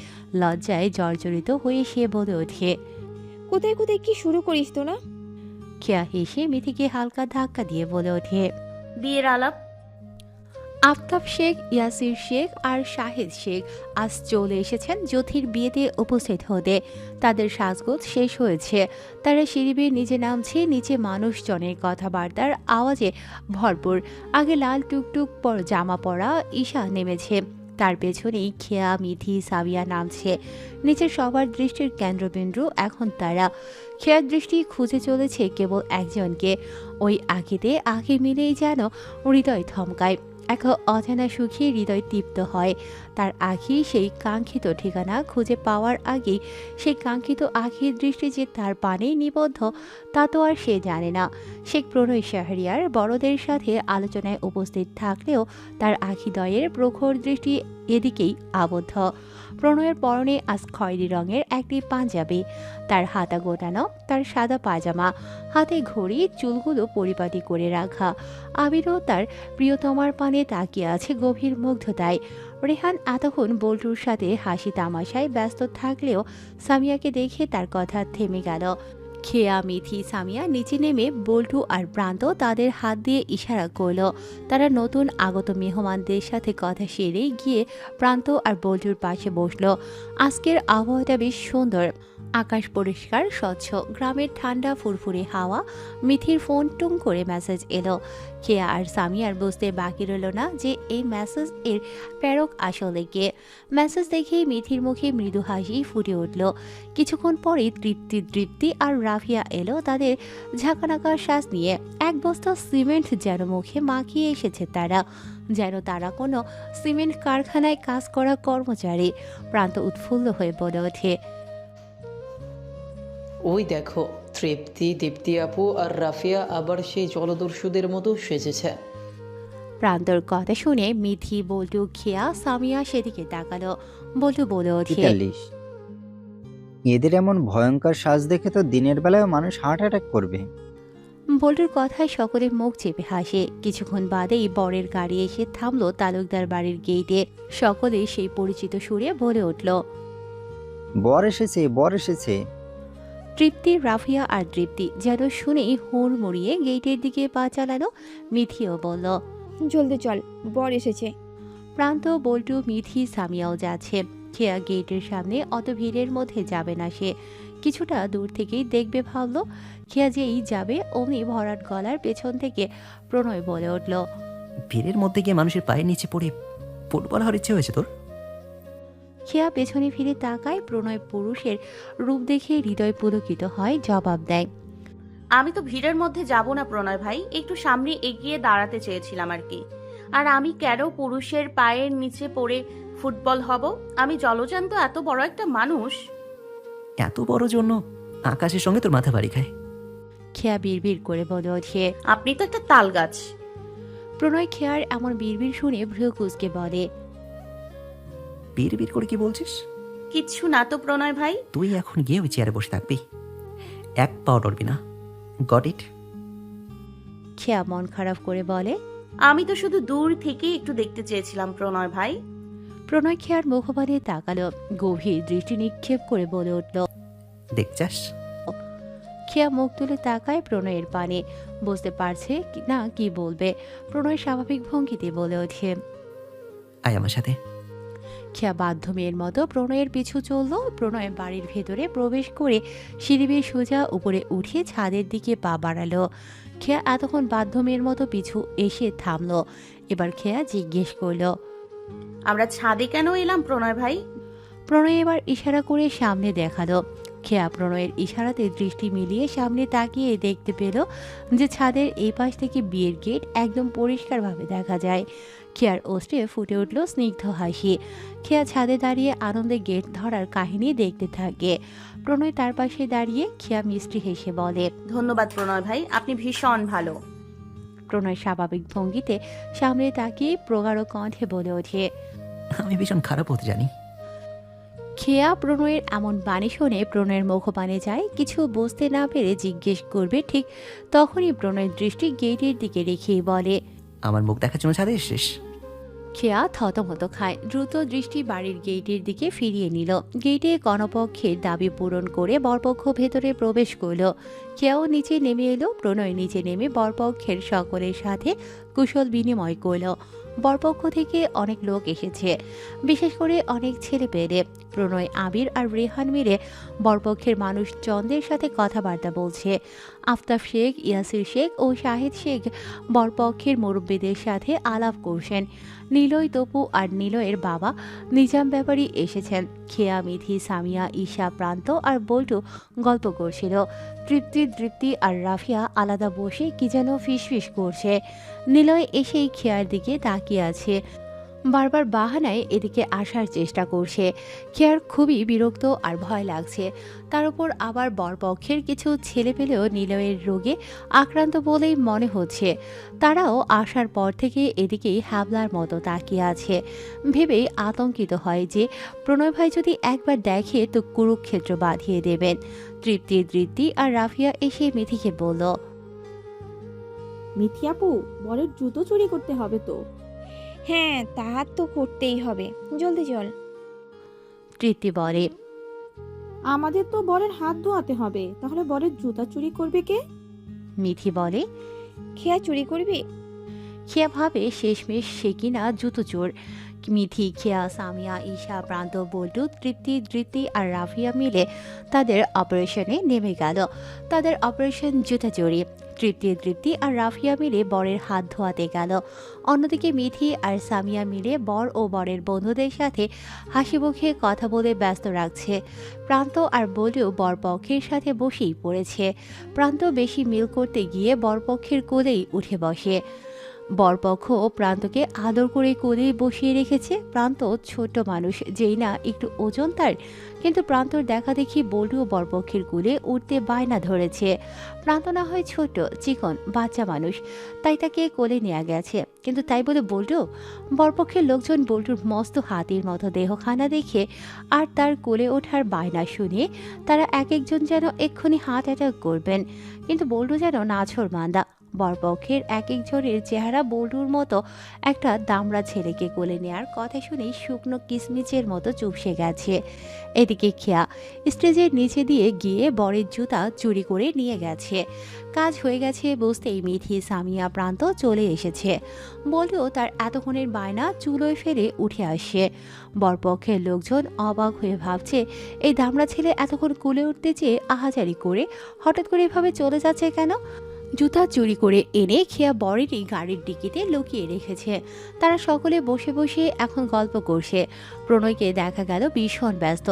লজ্জায় জর্জরিত হয়ে সে বলে ওঠে, কোথায় কোথায় কি শুরু করিস তো না? খেয়া হেসে মিথিকে হালকা ধাক্কা দিয়ে বলে ওঠে, বিয়ের আলাপ। আফতাব শেখ, ইয়াসির শেখ আর শাহিদ শেখ আজ চলে এসেছেন জ্যোতির বিয়েতে উপস্থিত হতে। তাদের সাজগোজ শেষ হয়েছে। তারা সিঁড়ি বেয়ে নিচে নামছে। নিচে মানুষজনের কথাবার্তার আওয়াজে ভরপুর। আগে লাল টুকটুক পর জামা পরা ঈশা নেমেছে, তার পেছনেই খেয়া, মিথি, সাবিয়া নামছে। নিচের সবার দৃষ্টির কেন্দ্রবিন্দু এখন তারা। খেয়ার দৃষ্টি খুঁজে চলেছে কেবল একজনকে। ওই আঁকিতে আঁকি মিলেই যেন হৃদয় থমকায়। এক অজানা সুখে হৃদয় তৃপ্ত হয়। তার আঁখি সেই কাঙ্ক্ষিত ঠিকানা খুঁজে পাওয়ার আগেই সেই কাঙ্ক্ষিত আঁখির দৃষ্টি যে তার পানে নিবদ্ধ তা তো আর সে জানে না। শেখ প্রণয় শাহরিয়ার বড়দের সাথে আলোচনায় উপস্থিত থাকলেও তার আঁখিদ্বয়ের প্রখর দৃষ্টি এদিকেই আবদ্ধ। প্রণয়ের পরনে আজ খয়েরি রঙের একটি পাঞ্জাবি, তার হাতা গোটানো, তার সাদা পায়জামা, হাতে ঘড়ি, চুলগুলো পরিপাটি করে রাখা। আবিরও তার প্রিয়তমার পানে তাকিয়ে আছে গভীর মুগ্ধতায়। রেহান এতক্ষণ বল্টুর সাথে হাসি তামাশায় ব্যস্ত থাকলেও সামিয়াকে দেখে তার কথা থেমে গেল। খেয়া, মিথি, সামিয়া নিচে নেমে বল্টু আর প্রান্ত তাদের হাত দিয়ে ইশারা করল। তারা নতুন আগত মেহমানদের সাথে কথা সেরেই গিয়ে প্রান্ত আর বল্টুর পাশে বসলো। আজকের আবহাওয়াটা বেশ সুন্দর, আকাশ পরিষ্কার স্বচ্ছ, গ্রামের ঠান্ডা ফুরফুরে হাওয়া। মিথির ফোন টুং করে মেসেজ এলো। খেয়া আর সামিয়ার বুঝতে বাকি রইল না যে এই মেসেজ এর প্রেরক আসলে কে। মেসেজ দেখেই মিথির মুখে মৃদু হাসি ফুটে উঠল। কিছুক্ষণ পরেই তৃপ্তি আর রাফিয়া এলো তাদের ঝাঁকানাকা শ্বাস নিয়ে। এক বস্তা সিমেন্ট যেন মুখে মাখিয়ে এসেছে তারা, যেন তারা কোনো সিমেন্ট কারখানায় কাজ করা কর্মচারী। প্রান্ত উৎফুল্ল হয়ে বলে ওঠে, ওই দেখো, তৃপ্তি, দীপ্তি আপু আর রাফিয়া আবার সেই জলদস্যুদের মতো সেজেছে। প্রান্তর কথা শুনে মিথি, বল্টু, খেয়া, সামিয়া সেদিকে তাকালো। বল্টু বলে ওঠে, ৪৩। এদের এমন ভয়ঙ্কর সাজ দেখে তো দিনের বেলায় মানুষ হার্ট অ্যাটাক করবে। বল্টুর কথায় সকলে মুখ চেপে হাসে। কিছুক্ষণ বাদেই বরের গাড়ি এসে থামলো তালুকদার বাড়ির গেটে। সকলে সেই পরিচিত সুরে বলে উঠল, বর এসেছে, বর এসেছে। তৃপ্তি, রাফিয়া আর তৃপ্তি যেন শুনেই হুড় মুড়িয়ে গেটের দিকে পা চালালো। মিথিও বলল, জলদি চল, বর এসেছে। প্রান্ত, বল্টু, মিথি, সামিয়াও যাচ্ছে। খেয়া গেটের সামনে অত ভিড়ের মধ্যে যাবে না সে, কিছুটা দূর থেকেই দেখবে ভাবলো। খেয়া যেই যাবে অমনি ভরাট গলার পেছন থেকে প্রণয় বলে উঠল, ভিড়ের মধ্যে গিয়ে মানুষের পায়ের নিচে পড়ে ফুটবল হওয়ার ইচ্ছে হয়েছে তোর? খেয়া পেছনে ফিরে তাকায়। প্রণয় পুরুষের রূপ দেখে হৃদয় পুলকিত হয়, জবাব দেয়, আমি তো ভিড়ের মধ্যে যাব না প্রণয় ভাই, একটু সামনে এগিয়ে দাঁড়াতে চেয়েছিলাম আর কি। আর আমি কেন পুরুষের পায়ের নিচে পড়ে ফুটবল হব? আমি জলজান্ত এত বড় একটা মানুষ। এত বড় জন্য আকাশের সঙ্গে তোর মাথা বাড়ি খায়। খেয়া বিড়বিড় করে বলে ওঠে, আপনি তো একটা তাল গাছ। প্রণয় খেয়ার এমন বিড়বিড় শুনে ভ্রু কুঁচকে বলে, বিড় করে কি বলছিস? কিচ্ছু না তো প্রণয় ভাই। তুই এখন গিয়ে ওই চেয়ারে বসে থাকবি, এক পাও নড়বি না। Got it? খেয়া মন খারাপ করে বলে, আমি তো শুধু দূর থেকে একটু দেখতে চেয়েছিলাম প্রণয় ভাই। প্রণয় খেয়ার মুখপানে তাকালো, গভীর দৃষ্টি নিক্ষেপ করে বলে উঠল, দেখছাস? খেয়া মুখ তুলে তাকায় প্রণয়ের পানে, বুঝতে পারছে না কি বলবে। প্রণয় স্বাভাবিক ভঙ্গিতে বলে ওঠে, আয় আমার সাথে। খেয়া বাধ্য মেয়ের মতো প্রণয়ের পিছু চলল। প্রণয় বাড়ির ভেতরে প্রবেশ করে সিঁড়ি বেয়ে সোজা উপরে উঠে ছাদের দিকে পা বাড়ালো। খেয়া এতক্ষণ বাধ্য মেয়ের মতো পিছু এসে থামলো। এবার খেয়া জিজ্ঞেস করলো, আমরা ছাদে কেন এলাম প্রণয় ভাই? প্রণয় এবার ইশারা করে সামনে দেখালো। খেয়া প্রণয়ের ইশারাতে দৃষ্টি মিলিয়ে সামনে তাকিয়ে দেখতে পেল যে ছাদের এই পাশ থেকে বিয়ের গেট একদম পরিষ্কারভাবে দেখা যায়। খেয়ার ওষ্ঠে ফুটে উঠল স্নিগ্ধ হাসি। খেয়া ছাদে দাঁড়িয়ে আনন্দে গেট ধরার কাহিনী দেখতে থাকে। প্রণয় তার পাশে দাঁড়িয়ে খেয়া মিষ্টি হেসে বলে, ধন্যবাদ প্রণয় ভাই, আপনি ভীষণ ভালো। প্রণয় স্বাভাবিক ভঙ্গিতে সামনে তাকিয়ে প্রগাঢ় কণ্ঠে বলে ওঠে, আমি ভীষণ খারাপ হতে জানি। খেয়া প্রণয়ের এমন বাণী শুনে প্রণয়ের মুখপানে যায়। কিছু বুঝতে না পেরে জিজ্ঞেস করবে ঠিক তখনই প্রণয়ের দৃষ্টি গেটের দিকে রেখেই বলে, আমার মুখ দেখার জন্য ছাদে এসেছিস? খেয়া থতমত খায়, দ্রুত দৃষ্টি বাড়ির গেটের দিকে ফিরিয়ে নিল। গেটে গণপক্ষের দাবি পূরণ করে বরপক্ষ ভেতরে প্রবেশ করল। খেয়াও নিচে নেমে এলো। প্রণয় নিচে নেমে বরপক্ষের সকলের সাথে কুশল বিনিময় করল। বরপক্ষ থেকে অনেক লোক এসেছে, বিশেষ করে অনেক ছেলে পেলে। প্রণয়, আবির আর রেহান মিলে বরপক্ষের মানুষ চন্দ্রের সাথে কথাবার্তা বলছে। আফতাব শেখ, ইয়াসির শেখ ও শাহিদ শেখ বরপক্ষের মুরব্বীদের সাথে আলাপ করছেন। নিলয়, তপু আর নিলয়ের বাবা নিজাম ব্যাপারী এসেছেন। খেয়া, মিথি, সামিয়া, ঈশা, প্রান্ত আর বল্টু গল্প করছিল। তৃপ্তি আর রাফিয়া আলাদা বসে কি যেন ফিসফিস করছে। নিলয় এসেই খেয়ার দিকে তাকিয়ে আছে, বারবার বাহানায় এদিকে আসার চেষ্টা করছে। খেয়ার খুবই বিরক্ত আর ভয় লাগছে। তার উপর আবার বরপক্ষের কিছু ছেলে পেলেও নিলয়ের রোগে আক্রান্ত বলেই মনে হচ্ছে। তারাও আসার পর থেকে এদিকেই হ্যাবলার মতো তাকিয়ে আছে। ভেবেই আতঙ্কিত হয় যে প্রণয় ভাই যদি একবার দেখে তো কুরুক্ষেত্র বাঁধিয়ে দেবেন। তৃপ্তি আর রাফিয়া এসে মিথিকে বলল, মিথি আপু, বরের জুতো চুরি করতে হবে তো। হ্যাঁ, তা তো করতেই হবে, জলদি চল। তৃপ্তি বলে, আমাদের তো বরের হাত ধোয়াতে হবে, তাহলে বরের জুতা চুরি করবে কে? মিথি বলে, খেয়া চুরি করবি? খেয়া ভাবে শেষমেশ সে কিনা জুতো চোর। মিথি, খেয়া, সামিয়া, ঈশা, প্রান্ত, বল্টু, তৃপ্তি আর রাফিয়া মিলে তাদের অপারেশনে নেমে গেল। তাদের অপারেশন জুতা চুরি। তৃপ্তি আর রাফিয়া মিলে বরের হাত ধোয়াতে গেল। অন্যদিকে মিথি আর সামিয়া মিলে বর ও বরের বন্ধুদের সাথে হাসি মুখে কথা বলে ব্যস্ত রাখছে। প্রান্ত আর বল্টু বরপক্ষের সাথে বসেই পড়েছে। প্রান্ত বেশি মিল করতে গিয়ে বরপক্ষের কোলেই উঠে বসে। বরপক্ষ প্রান্তকে আদর করে কোলে বসিয়ে রেখেছে। প্রান্ত ছোট মানুষ, যেই না একটু ওজন তার, কিন্তু প্রান্তর দেখা দেখি বল্টু বরপক্ষের কোলে উঠতে বায়না ধরেছে। প্রান্ত না হয় ছোট চিকন বাচ্চা মানুষ, তাই তাকে কোলে নেওয়া গেছে, কিন্তু তাই বলে বল্টু? বরপক্ষের লোকজন বল্টুর মস্ত হাতির মতো দেহখানা দেখে আর তার কোলে ওঠার বায়না শুনে তারা এক একজন যেন এক্ষুনি হার্ট অ্যাটাক করবেন, কিন্তু বল্টু যেন নাছোড় মান্দা। বরপক্ষের এক একজনের চেহারা বল্টুর মতো একটা দামড়া ছেলেকে কোলে নেয়ার কথা শুনেই শুকনো কিসমিচের মতো চুপসে গেছে। এদিকে খেয়া স্টেজের নিচে দিয়ে গিয়ে বরের জুতা চুরি করে নিয়ে গেছে। কাজ হয়ে গেছে বুঝতেই মিথি, সামিয়া, প্রান্ত চলে এসেছে। বলেও তার এতক্ষণের বায়না চুলোয় ফেলে উঠে আসে। বরপক্ষের লোকজন অবাক হয়ে ভাবছে, এই দামড়া ছেলে এতক্ষণ কুলে উঠতে চেয়ে আহাজারি করে হঠাৎ করে এভাবে চলে যাচ্ছে কেন? জুতা চুরি করে এনে খেয়া বরেরই গাড়ির ডিকিতে লুকিয়ে রেখেছে। তারা সকলে বসে বসে এখন গল্প করছে। প্রণয়কে দেখা গেল ভীষণ ব্যস্ত।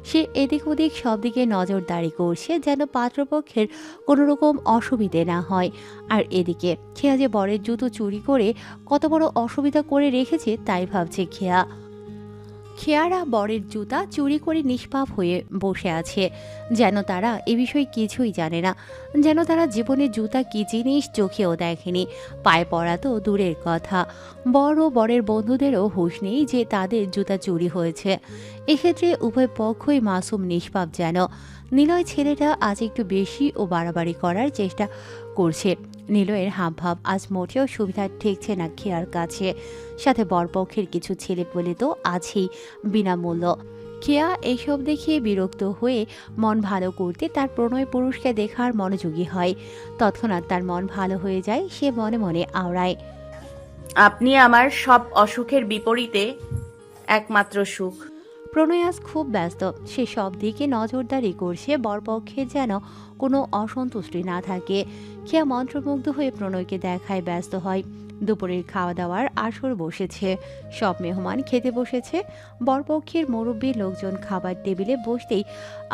সে এদিক ওদিক সব দিকে নজরদারি করছে যেন পাত্রপক্ষের কোনো রকম অসুবিধে না হয়। আর এদিকে খেয়া যে বরের জুতো চুরি করে কত বড় অসুবিধা করে রেখেছে তাই ভাবছে খেয়া। খেয়ারা বরের জুতা চুরি করে নিষ্পাপ হয়ে বসে আছে, যেন তারা এ বিষয়ে কিছুই জানে না, যেন তারা জীবনে জুতা কি জিনিস চোখেও দেখেনি, পায়ে পড়া তো দূরের কথা। বর ও বরের বন্ধুদেরও হুঁশ নেই যে তাদের জুতা চুরি হয়েছে। এক্ষেত্রে উভয় পক্ষই মাসুম নিষ্পাপ যেন। নিলয় ছেলেটা আজ একটু বেশি ও বাড়াবাড়ি করার চেষ্টা করছে। নিলয়ের হাবভাব আজ মোটেও সুবিধা ঠেকছে না খেয়ার কাছে। সাথে বরপক্ষের কিছু ছেলে পেলে তো আছেই বিনামূল্য। খেয়া এইসব দেখে বিরক্ত হয়ে মন ভালো করতে তার প্রণয় পুরুষকে দেখার মনোযোগী হয়। তৎক্ষণাৎ তার মন ভালো হয়ে যায়, সে মনে মনে আওড়ায়, আপনি আমার সব অসুখের বিপরীতে একমাত্র সুখ। প্রণয় আজ খুব ব্যস্ত। সে সব দিকে নজরদারি করছে, বরপক্ষের যেন কোনো অসন্তুষ্টি না থাকে। খেয়া মন্ত্রমুগ্ধ হয়ে প্রণয়কে দেখায় ব্যস্ত হয়। দুপুরের খাওয়া দাওয়ার আসর বসেছে। সব মেহমান খেতে বসেছে। বরপক্ষের মুরব্বী লোকজন খাবার টেবিলে বসতেই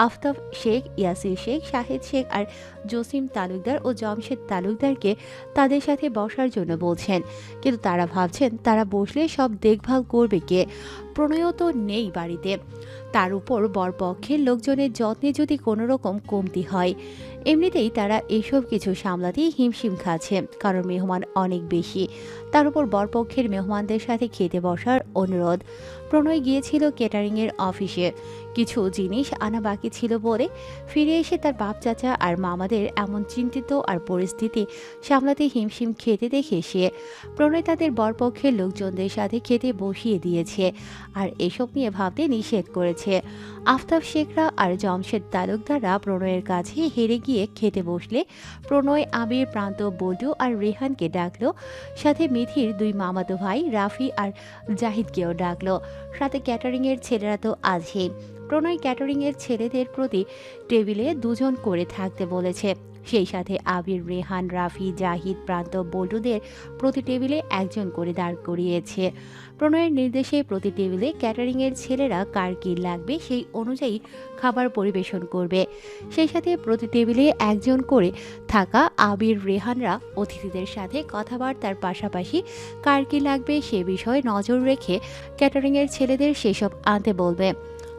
আফতাব শেখ, ইয়াসির শেখ, শাহিদ শেখ আর জসিম তালুকদার ও জমশেদ তালুকদারকে তাদের সাথে বসার জন্য বলছেন, কিন্তু তারা ভাবছেন তারা বসলে সব দেখভাল করবে কে? প্রণয়ও তো নেই বাড়িতে। তার উপর বরপক্ষের লোকজনের যত্নে যদি কোনো রকম কমতি হয়, এমনিতেই তারা এসব কিছু সামলাতেই হিমশিম খাচ্ছে, কারণ মেহমান অনেক বেশি। তার উপর বরপক্ষের মেহমানদের সাথে খেতে বসার অনুরোধ। প্রণয় গিয়েছিল কেটারিংয়ের অফিসে, কিছু জিনিস আনা বাকি ছিল বলে ফিরে এসে তার বাপ চাচা আর মামাদের এমন চিন্তিত আর পরিস্থিতি সামলাতে হিমশিম খেতে দেখে সে প্রণয় তাদের বরপক্ষের লোকজনদের সাথে খেতে বসিয়ে দিয়েছে আর এসব নিয়ে ভাবতে নিষেধ করেছে। আফতাব শেখরা আর জমশেদ তালুকদাররা প্রণয়ের কাছে হেরে গিয়ে খেতে বসলে প্রণয়, আবির, প্রান্ত, বল্টু আর রেহানকে ডাকলো, সাথে মিথির দুই মামাতো ভাই রাফি আর জাহিদকেও ডাকলো, সাথে ক্যাটারিংয়ের ছেলেরা তো আছেই। প্রণয় ক্যাটারিংয়ের ছেলেদের প্রতি টেবিলে দুজন করে থাকতে বলেছে, সেই সাথে আবির, রেহান, রাফি, জাহিদ, প্রান্ত, বল্টুদের প্রতি টেবিলে একজন করে দাঁড় করিয়েছে। প্রণয়ের নির্দেশে প্রতি টেবিলে ক্যাটারিংয়ের ছেলেরা কার কী লাগবে সেই অনুযায়ী খাবার পরিবেশন করবে। সেই সাথে প্রতি টেবিলে একজন করে থাকা আবির, রেহানরা অতিথিদের সাথে কথাবার্তার পাশাপাশি কার কী লাগবে সে বিষয়ে নজর রেখে ক্যাটারিংয়ের ছেলেদের সেসব আনতে বলবে।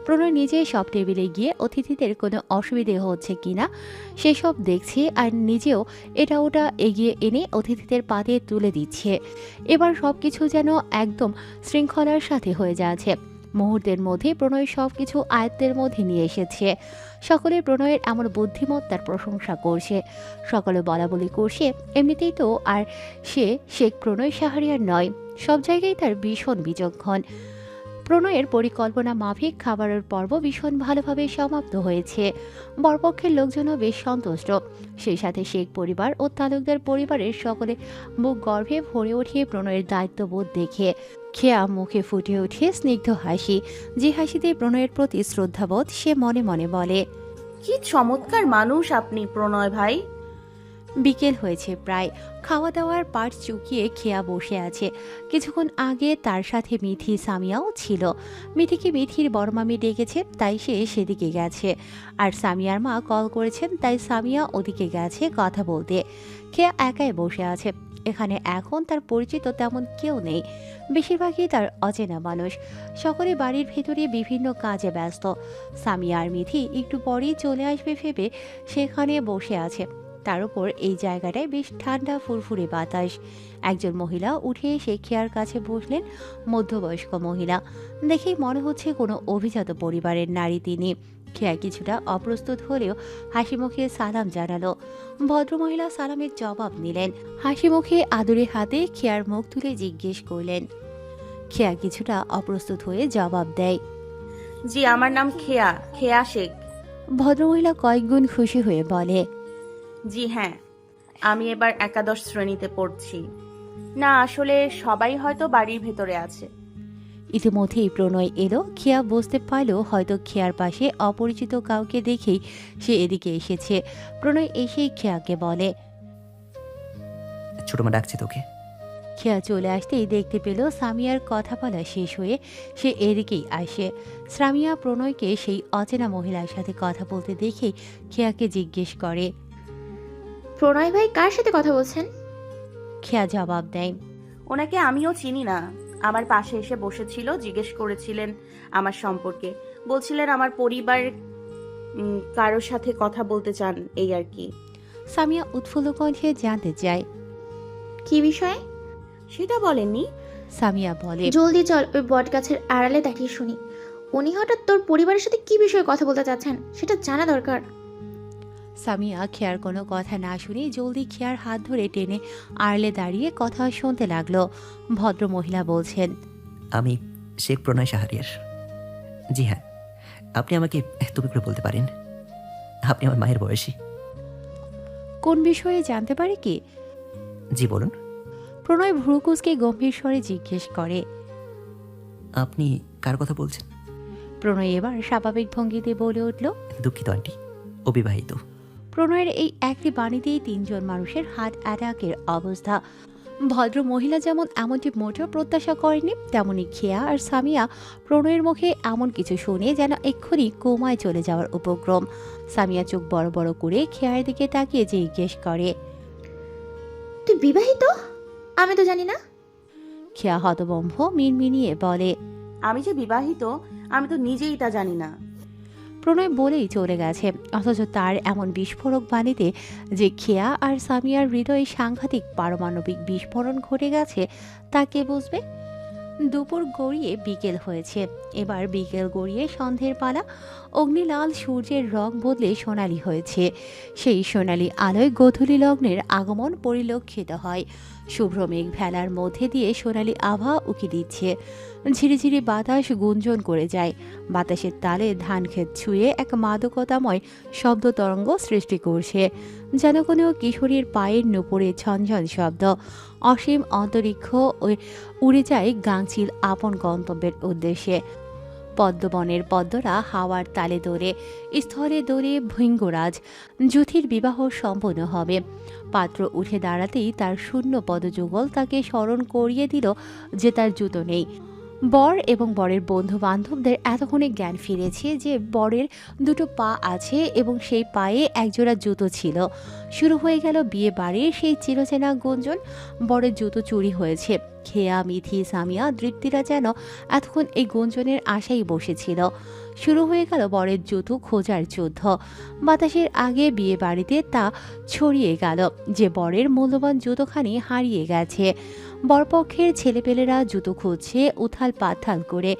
প্রণয় নিজে সব টেবিলে গিয়ে অতিথিদের কোনো অসুবিধে হচ্ছে কিনা সেসব দেখছে আর নিজেও এটা ওটা এগিয়ে এনে অতিথিদের পাতে তুলে দিচ্ছে। এবার সব কিছু যেন একদম শৃঙ্খলার সাথে হয়ে যাচ্ছে। মুহূর্তের মধ্যে প্রণয় সব কিছু আয়ত্তের মধ্যে নিয়ে এসেছে। সকলে প্রণয়ের এমন বুদ্ধিমত্তার প্রশংসা করছে, সকলে বলা বলি করছে। এমনিতেই তো আর সে শেখ প্রণয় শাহরিয়ার নয়, সব জায়গায় তার ভীষণ বিচক্ষণ। প্রণয়ের পরিকল্পনা মাফিক খাবারের পর্ব ভীষণ ভালোভাবে সমাপ্ত হয়েছে। বরপক্ষের লোকজনও বেশ সন্তুষ্ট, সেই সাথে শেখ পরিবার ও তালুকদার পরিবারের সকলে মুখ গর্ভে ভরে ওঠে প্রণয়ের দায়িত্ববোধ দেখে। খেয়া মুখে ফুটে ওঠে স্নিগ্ধ হাসি, যে হাসিতে প্রণয়ের প্রতি শ্রদ্ধাবোধ সে মনে মনে বলে, কি চমৎকার মানুষ আপনি প্রণয় ভাই। বিকেল হয়েছে প্রায়, খাওয়া দাওয়ার পাট চুকিয়ে খেয়া বসে আছে। কিছুক্ষণ আগে তার সাথে মিথি, সামিয়াও ছিল। মিথিকে মিথির বড়মামি ডেকেছে, তাই সে সেদিকে গেছে, আর সামিয়ার মা কল করেছেন, তাই সামিয়া ওদিকে গেছে কথা বলতে। খেয়া একাই বসে আছে। এখানে এখন তার পরিচিত তেমন কেউ নেই, বেশিরভাগই তার অচেনা মানুষ। সকলে বাড়ির ভেতরে বিভিন্ন কাজে ব্যস্ত। সামিয়া আর মিথি একটু পরেই চলে আসবে ভেবে সেখানে বসে আছে। তার উপর এই জায়গাটায় বেশ ঠান্ডা ফুরফুরে বাতাস। একজন মহিলা উঠে এসে খেয়ার কাছে বসলেন, মধ্যবয়স্ক মহিলা। দেখেই মনে হচ্ছে কোনো অভিজাত পরিবারের নারী তিনি। খেয়া কিছুটা অপ্রস্তুত হলেও হাসি মুখে সালাম জানালো। ভদ্রমহিলা সালামের জবাব নিলেন, হাসি মুখে আদুরে হাতে খেয়ার মুখ তুলে জিজ্ঞেস করলেন। খেয়া কিছুটা অপ্রস্তুত হয়ে জবাব দেয়, জি, আমার নাম খেয়া, খেয়া শেখ। ভদ্রমহিলা কয়েকগুণ খুশি হয়ে বলে, জি হ্যাঁ, আমি এবার একাদশ শ্রেণীতে পড়ছি। না, আসলে সবাই হয়তো বাড়ির ভেতরে আছে। ইতিমধ্যেই প্রণয় এলো। খেয়া বুঝতে পারল হয়তো খেয়ার পাশে অপরিচিত কাউকে দেখেই সে এদিকে এসেছে। প্রণয় এসেই খেয়াকে বলে, ছোট মা ডাকছে তোকে। খেয়া চলে আসতেই দেখতে পেল সামিয়ার কথা বলা শেষ হয়ে সে এদিকেই আসে। সামিয়া প্রণয়কে সেই অচেনা মহিলার সাথে কথা বলতে দেখেই খেয়াকে জিজ্ঞেস করে, প্রণয় ভাই কার সাথে কথা বলছেন? খেয়া জবাব দেয়, ওনাকে আমিও চিনি না, আমার পাশে এসে বসেছিল, জিজ্ঞেস করেছিলেন আমার সম্পর্কে, বলছিলেন আমার পরিবার কারোর সাথে কথা বলতে চান, এই আর কি। সামিয়া উৎফুল্ল কণ্ঠে জানতে চায়, কি বিষয়ে? সেটা বলেননি। সামিয়া বলে, জলদি চল, ওই বট গাছের আড়ালে দাঁড়িয়ে শুনি। উনি হঠাৎ তোর পরিবারের সাথে কি বিষয়ে কথা বলতে চাচ্ছেন সেটা জানা দরকার। সামিয়া খেয়ার কোনো কথা না শুনে জলদি খেয়ার হাত ধরে টেনে আড়লে দাঁড়িয়ে কথা শুনতে লাগলো। ভদ্র মহিলা বলছেন, আমি শেখ প্রণয় শাহরিয়ার। জি হ্যাঁ, আপনি আমাকে তুমি করে বলতে পারেন। আপনি আমার মায়ের বয়সী। কোন বিষয়ে জানতে পারে কি? জি বলুন। প্রণয় ভ্রুকুচকে গম্ভীর স্বরে জিজ্ঞেস করে, আপনি কার কথা বলছেন? প্রণয় এবার স্বাভাবিক ভঙ্গিতে বলে উঠল, দুঃখিত আন্টি, অবিবাহিত। প্রণয়ের এই একটি বাণীতেই তিনজন মানুষের হার্ট অ্যাটাকের অবস্থা। ভদ্র মহিলা যেমন এমনটি মোটেও প্রত্যাশা করেনি, তেমনি খেয়া আর সামিয়া প্রণয়ের মুখে এমন কিছু শুনে যেন এক্ষুনি কোমায় চলে যাওয়ার উপক্রম। সামিয়া চোখ বড় বড় করে খেয়ার দিকে তাকিয়ে জিজ্ঞেস করে, তুই বিবাহিত? আমি তো জানি না। খেয়া হতভম্ব মিনমিনিয়ে বলে, আমি যে বিবাহিত আমি তো নিজেই তা জানি না। প্রণয় বলেই চলে গেছে, অথচ তার এমন বিস্ফোরক বাণীতে যে খেয়া আর সামিয়ার হৃদয়ে সাংঘাতিক পারমাণবিক বিস্ফোরণ ঘটে গেছে তা কে বুঝবে। দুপুর গড়িয়ে বিকেল হয়েছে। এবার বিকেল গড়িয়ে সন্ধ্যের পালা। অগ্নিলাল সূর্যের রং বদলে সোনালি হয়েছে। সেই সোনালি আলোয় গোধূলি লগ্নের আগমন পরিলক্ষিত হয়। শুভ্র মেঘ ভেলার মধ্যে দিয়ে সোনালি আভা উকি দিচ্ছে। ঝিরিঝিরি বাতাস গুঞ্জন করে যায়। বাতাসের তালে ধানক্ষেত ছুঁয়ে এক মাদকতাময় শব্দ তরঙ্গ সৃষ্টি করছে, যেন কোনো কিশোরীর পায়ের নুপুরে ঝনঝন শব্দ। অসীম অন্তরিক্ষ উড়ে যায় গাংচিল আপন গন্তব্যের উদ্দেশ্যে। পদ্মবনের পদ্মরা হাওয়ার তালে দোলে, স্থলে দোলে ভৃঙ্গরাজ। যুথির বিবাহ সম্পন্ন হবে। পাত্র উঠে দাঁড়াতেই তার শূন্য পদযুগল তাকে স্মরণ করিয়ে দিল যে তার জুতো নেই। বর এবং বরের বন্ধু বান্ধবদের এতক্ষণে জ্ঞান ফিরেছে যে বরের দুটো পা আছে এবং সেই পায়ে একজোড়া জুতো ছিল। শুরু হয়ে গেল বিয়ে বাড়ির সেই চিরচেনা গুঞ্জন। বরের জুতো চুরি হয়েছে। খেয়া, মিথি, সামিয়া, দৃপ্তিরা যেন এতক্ষণ এই গুঞ্জনের আশাই বসেছিল। শুরু হয়ে গেল বরের জুতো খোঁজার যুদ্ধ। বাতাসের আগে বিয়ে বাড়িতে তা ছড়িয়ে গেল যে বরের মূল্যবান জুতোখানি হারিয়ে গেছে। বরপক্ষের ছেলেপেলেরা জুতো খুঁজছে উথাল পাথাল করে।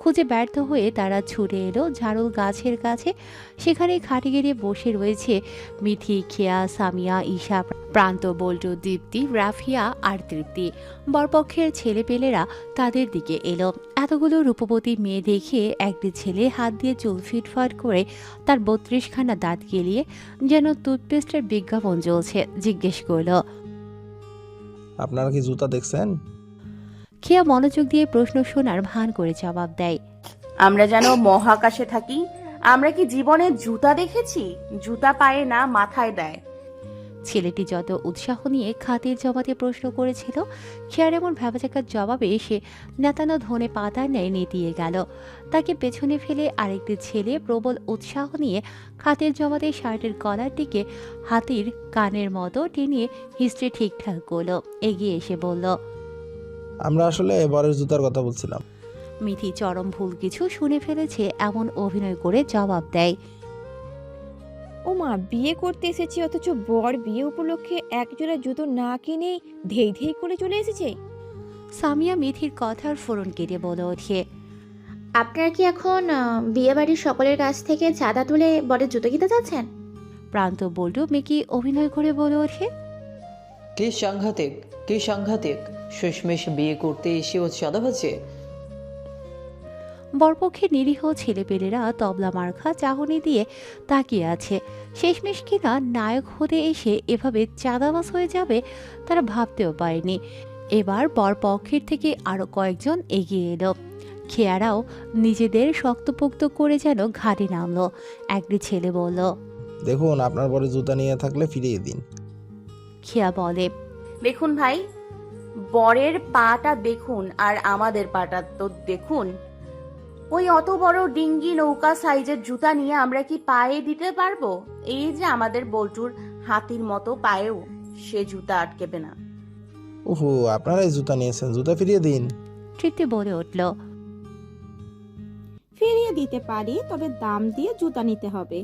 খুঁজে ব্যর্থ হয়ে তারা ছুটে এলো ঝাড়ুল গাছের কাছে। সেখানে খাটে গেড়ে বসে রয়েছে মিথি, খেয়া, সামিয়া, ঈশা, প্রান্ত, বল্টু, দীপ্তি, রাফিয়া আর তৃপ্তি। বরপক্ষের ছেলেপেলেরা তাদের দিকে এলো। এতগুলো রূপবতী মেয়ে দেখে একটি ছেলে হাত দিয়ে চুল ফিটফাট করে তার 32খানা দাঁত গেলিয়ে যেন টুথপেস্টের বিজ্ঞাপন জ্বলছে জিজ্ঞেস করল, আপনারা কি জুতা দেখছেন? খেয়া মনোযোগ দিয়ে প্রশ্ন শোনার ভান করে জবাব দেয়, আমরা যেন মহাকাশে থাকি। আমরা কি জীবনে জুতা দেখেছি? জুতা পায়ে না, মাথায় দেয়। ছেলেটি যত উৎসাহ নিয়ে খাতির জমাতে প্রশ্ন করেছিল, খেয়ার এমন ভ্যাবাচাকার জবাবে সে নেতানো ধনে পাতার ন্যায় নেতিয়ে গেল। তাকে পেছনে ফেলে আরেকটি ছেলে প্রবল উৎসাহ নিয়ে খাতির জমাতে শার্টের কলারটিকে হাতির কানের মতো টেনে হিস্ট্রি ঠিকঠাক করলো। এগিয়ে এসে বলল, আমরা আসলে বরের জুতার কথা বলছিলাম। মিথি চরম ভুল কিছু শুনে ফেলেছে এমন অভিনয় করে জবাব দেয়, ও মা, বিয়ে করতে এসেছে অথচ বর বিয়ে উপলক্ষে একজোড়া জুতো না কিনেই ধেই ধেই করে চলে এসেছে। সামিয়া মিথির কথার ফোড়ন কেটে বলে ওঠে, আপনারা কি এখন বিয়েবাড়ির সকলের কাছ থেকে চাঁদা তুলে বরের জুতো কিনতে যাচ্ছেন? প্রান্ত, বল্টু, মেকি অভিনয় করে বলে ওঠে, কি সাংঘাতিক, কি সাংঘাতিক! শেষমেশ বিয়ে করতে এসেও চাঁদাবাজে। বরপক্ষের নিরীহ ছেলেপেলেরা তবলা মার্খা চাহনি দিয়ে তাকিয়ে আছে। শেষমেশ কিনা নায়ক হতে এসে এভাবে চাঁদাবাজ হয়ে যাবে তারা ভাবতেও পারেনি। এবার বরপক্ষের থেকে আরো কয়েকজন এগিয়ে এলো। খেয়ারাও নিজেদের শক্তপোক্ত করে যেন ঘাটে নামলো। একটি ছেলে বলল, দেখুন, আপনার বরের জুতা নিয়ে থাকলে ফিরিয়ে দিন। খেয়া বলে, দেখুন ভাই, বরের পাটা দেখুন আর আমাদের পাটা তো দেখুন। ওই অত বড় ডিঙ্গি নৌকা সাইজের জুতা নিয়ে আমরা কি পায়ে দিতে পারবো? এই যে আমাদের বল্টুর হাতির মতো পায়েও সে জুতা আটকেবে না। ওহো, আপনারাই জুতা নিয়েছেন, জুতা ফিরিয়ে দিন। তৃপ্তি বলে উঠল, ফিরিয়ে দিতে পারি, তবে দাম দিয়ে জুতা নিতে হবে।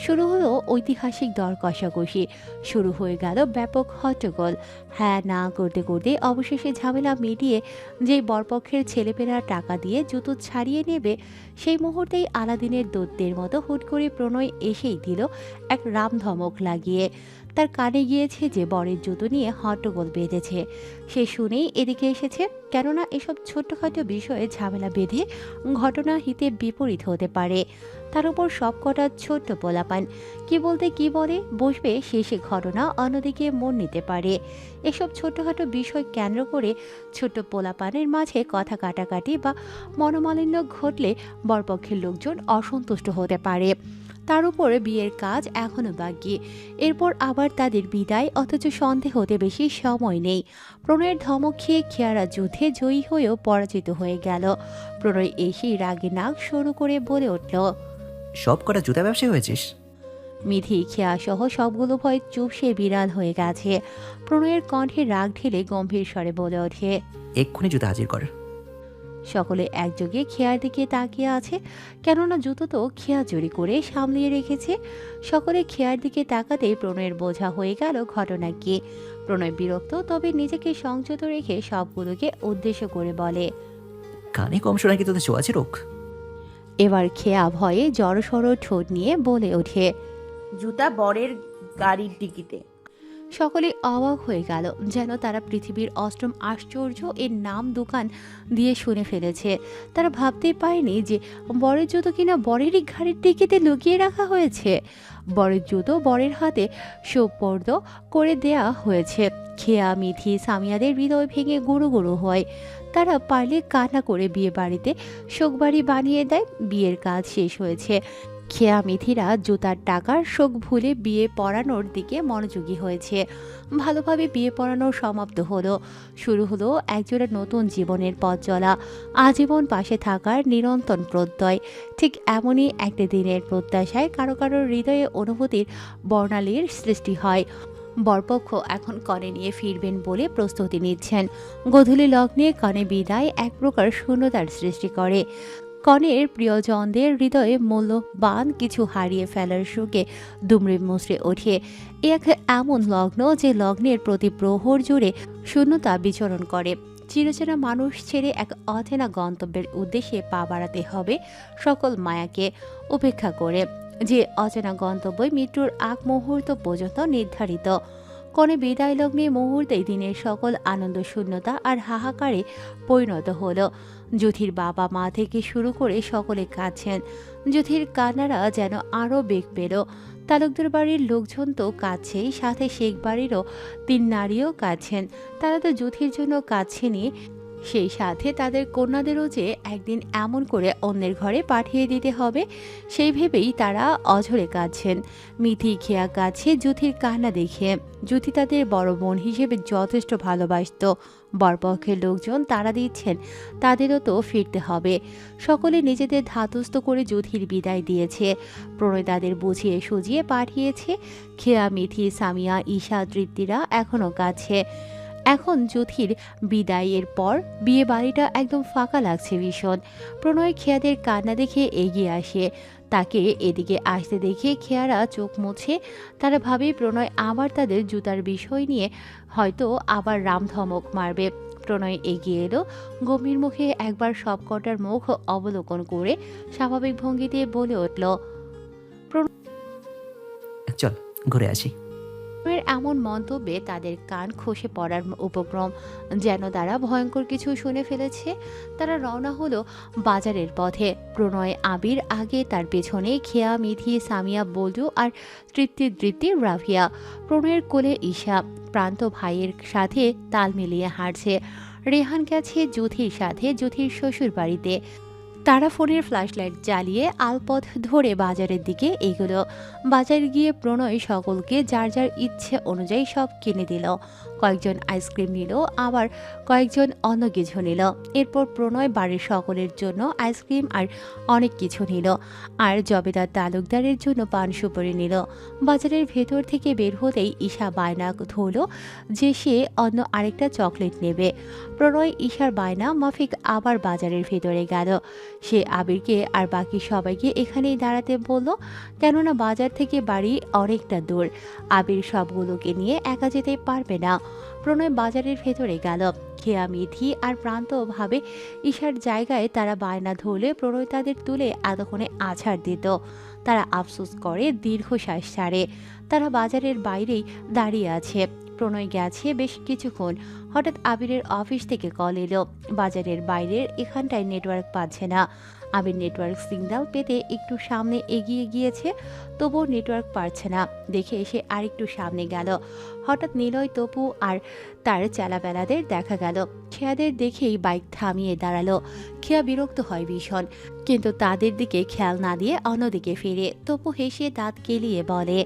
শুরু হলো ঐতিহাসিক দর কষাকষি। শুরু হয়ে গেল ব্যাপক হট্টগোল। হ্যাঁ না করতে করতে অবশেষে ঝামেলা মিটিয়ে যেই বরপক্ষের ছেলেপেলেরা টাকা দিয়ে জুতো ছাড়িয়ে নেবে, সেই মুহূর্তেই আলাদিনের দৈত্যের মতো হুট করে প্রণয় এসেই দিল এক রামধমক লাগিয়ে। তার কানে গিয়েছে যে বরের জুতো নিয়ে হট্টগোল বেঁধেছে। সে শুনেই এদিকে এসেছে, কেননা এসব ছোট্টখাটো বিষয়ে ঝামেলা বেঁধে ঘটনা হিতে বিপরীত হতে পারে। তার উপর সবকটা ছোট্ট পোলাপান কি বলতে কি বলে বসবে, শেষে ঘটনা অন্যদিকে মন নিতে পারে। এসব ছোট্টখাটো বিষয় কেন্দ্র করে ছোট্ট পোলাপানের মাঝে কথা কাটাকাটি বা মনোমালিন্য ঘটলে বরপক্ষের লোকজন অসন্তুষ্ট হতে পারে। তার উপরে বিয়ের কাজ এখনো বাকি। এরপর আবার তাদের বিদায়, অথচ সন্দেহ হতে বেশি সময় নেই। প্রণয়ের ধমক খেয়ে খেয়ারা যুদ্ধে জয়ী হয়েও পরাজিত হয়ে গেল। প্রণয় এসেই রাগে নাক শুরু করে বলে উঠল, সব কটা জুতা ব্যবসায়ী হয়েছিস? মিথি, খেয়া সহ সবগুলো ভয় চুপসে বিড়াল হয়ে গেছে। প্রণয়ের কণ্ঠে রাগ ঢেলে গম্ভীর স্বরে বলে ওঠে, এক্ষুনি জুতা হাজির কর। সকলে একযোগে খেয়ার দিকে তাকিয়ে আছে, কেননা জুতো তো খেয়া চুরি করে সামলিয়ে রেখেছে। সকলে খেয়ার দিকে তাকাতেই প্রণয়ের বোঝা হয়ে গেল ঘটনা কি। প্রণয় বিরক্ত, তবে নিজেকে সংযত রেখে সবগুলোকে উদ্দেশ্য করে বলে, কানে কম শোনা কি তোদের চোয়াছে রোগ? এবার খেয়া ভয়ে জড়সড় ঠোঁট নিয়ে বলে ওঠে, জুতা বরের গাড়ির ডিকিতে। সকলে অবাক হয়ে গেল, যেন তারা পৃথিবীর অষ্টম আশ্চর্য এর নাম দোকান দিয়ে শুনে ফেলেছে। তারা ভাবতেই পারেনি যে বরের জুতো কিনা বরেরই ঘাড়ির টিকিতে লুকিয়ে রাখা হয়েছে। বরের জুতো বরের হাতে সোপর্দ করে দেয়া হয়েছে। খেয়া, মিথি, সামিয়াদের হৃদয় ভেঙে গুঁড়ো গুঁড়ো হয়। তারা পারলে কান্না করে বিয়ে বাড়িতে শোকবাড়ি বানিয়ে দেয়। বিয়ের কাজ শেষ হয়েছে। খেয়া, মিথিরা জুতার টাকার শোক ভুলে বিয়ে পড়ানোর দিকে মনোযোগী হয়েছে। ভালোভাবে বিয়ে পড়ানো সমাপ্ত হলো। শুরু হলো একজোড়া নতুন জীবনের পথ চলা, আজীবন পাশে থাকার নিরন্তর প্রত্যয়। ঠিক এমনই একটা দিনের প্রত্যাশায় কারো কারো হৃদয়ে অনুভূতির বর্ণালীর সৃষ্টি হয়। বরপক্ষ এখন কনে নিয়ে ফিরবেন বলে প্রস্তুতি নিচ্ছেন। গোধূলি লগ্নে কনে বিদায় এক প্রকার শূন্যতার সৃষ্টি করে। কনের প্রিয়জনদের হৃদয়ে মূল্যবান কিছু হারিয়ে ফেলার শোকে দুমড়ে মুচড়ে ওঠে। এক এমন লগ্ন যে লগ্নের প্রতি প্রহর জুড়ে শূন্যতা বিচরণ করে। চিরচেনা মানুষ ছেড়ে এক অচেনা গন্তব্যের উদ্দেশ্যে পা বাড়াতে হবে সকল মায়াকে উপেক্ষা করে, যে অচেনা গন্তব্যই মৃত্যুর আগ মুহূর্ত পর্যন্ত নির্ধারিত। কনে বিদায় লগ্নে মুহূর্তেই দিনের সকল আনন্দ শূন্যতা আর হাহাকারে পরিণত হলো। যুথির বাবা মা থেকে শুরু করে সকলে কাঁদছেন। যুথির কান্নারা যেন আরও বেগ পেল। তালুকদার বাড়ির লোকজন তো কাঁদছেই, সাথে শেখ বাড়িরও 3 নারীও কাঁদছেন। তারা তো যুথির জন্য কাঁদছেনই, সেই সাথে তাদের কন্যাদেরও যে একদিন এমন করে অন্যের ঘরে পাঠিয়ে দিতে হবে সেই ভেবেই তারা অঝরে কাঁদছেন। মিথি, খেয়া কাঁদছে যুথির কান্না দেখে। যুথি তাদের বড় বোন হিসেবে যথেষ্ট ভালোবাসত। বরপক্ষের লোকজন তারা দিচ্ছেন, তাদেরও তো ফিরতে হবে। সকলে নিজেদের ধাতস্থ করে যুথির বিদায় দিয়েছে। প্রণয় তাদের বুঝিয়ে সুজিয়ে পাঠিয়েছে। খেয়া, মিথি, সামিয়া, ঈশা, তৃপ্তিরা এখনও কাঁদছে। এখন যুথির বিদায়ের পর বিয়ে বাড়িটা একদম ফাঁকা লাগছে ভীষণ। প্রণয় খেয়াদের কান্না দেখে এগিয়ে আসে। তাকে এদিকে আসতে দেখে খেয়ারা চোখ মুছে। তারা ভাবে প্রণয় আবার তাদের জুতার বিষয় নিয়ে হয়তো আবার রামধমক মারবে। প্রণয় এগিয়ে এলো, গম্ভীর মুখে একবার সবকটার মুখ অবলোকন করে স্বাভাবিক ভঙ্গিতে বলে উঠল, চল ঘুরে আসি। এমন মন্তব্যে তাদের কান খসে পড়ার উপক্রম, যেন তারা ভয়ঙ্কর কিছু শুনে ফেলেছে। তারা রওনা হলো বাজারের পথে। প্রণয়, আবির আগে, তার পেছনে খেয়া, মিথি, সামিয়া, বল্টু আর তৃপ্তি রাফিয়া। প্রণয়ের কোলে ঈশা প্রান্ত ভাইয়ের সাথে তাল মিলিয়ে হাঁটছে। রেহান গেছে যুথির সাথে যুথির শ্বশুর বাড়িতে। তারা ফোনের ফ্ল্যাশলাইট জ্বালিয়ে আলপথ ধরে বাজারের দিকে এগোলো। বাজারে গিয়ে প্রণয় সকলকে যার যার ইচ্ছে অনুযায়ী সব কিনে দিল। কয়েকজন আইসক্রিম নিল, আবার কয়েকজন অন্য কিছু নিল। এরপর প্রণয় বাড়ির সকলের জন্য আইসক্রিম আর অনেক কিছু নিল, আর জবেদার তালুকদারের জন্য পান সুপারি নিল। বাজারের ভেতর থেকে বের হতেই ঈশা বায়না ধরল যে সে অন্য আরেকটা চকলেট নেবে। প্রণয় ঈশার বায়না মাফিক আবার বাজারের ভেতরে গেল। সে আবিরকে আর বাকি সবাইকে এখানেই দাঁড়াতে বলল, কেননা বাজার থেকে বাড়ি অনেকটা দূর। আবির সবগুলোকে নিয়ে একা যেতে পারবে না। প্রণয় বাজারের ভেতরে গেল। খেয়া, মিথি আর প্রান্ত ভাবে ঈশার জায়গায় তারা বায়না ধরলে প্রণয় তাদের তুলে এতক্ষণে আছাড় দিত। তারা আফসোস করে দীর্ঘশ্বাস ছাড়ে। তারা বাজারের বাইরেই দাঁড়িয়ে আছে। প্রণয় গেছে বেশ কিছুক্ষণ। হঠাৎ আবিরের অফিস থেকে কল এলো। বাজারের বাইরের এখানটায় নেটওয়ার্ক পাচ্ছে না। আবির নেটওয়ার্ক সিগন্যাল পেতে একটু সামনে এগিয়ে গিয়েছে, তবুও নেটওয়ার্ক পাচ্ছে না। দেখে সে আরেকটু সামনে গেল। হঠাৎ নিলয়, তপু আর তার চেলাবেলাদের দেখা গেল। খেয়াদের দেখেই বাইক থামিয়ে দাঁড়ালো। খেয়া বিরক্ত হয় ভীষণ, কিন্তু তাদের দিকে খেয়াল না দিয়ে অন্যদিকে ফিরে। তপু হেসে দাঁত কেলিয়ে বলে,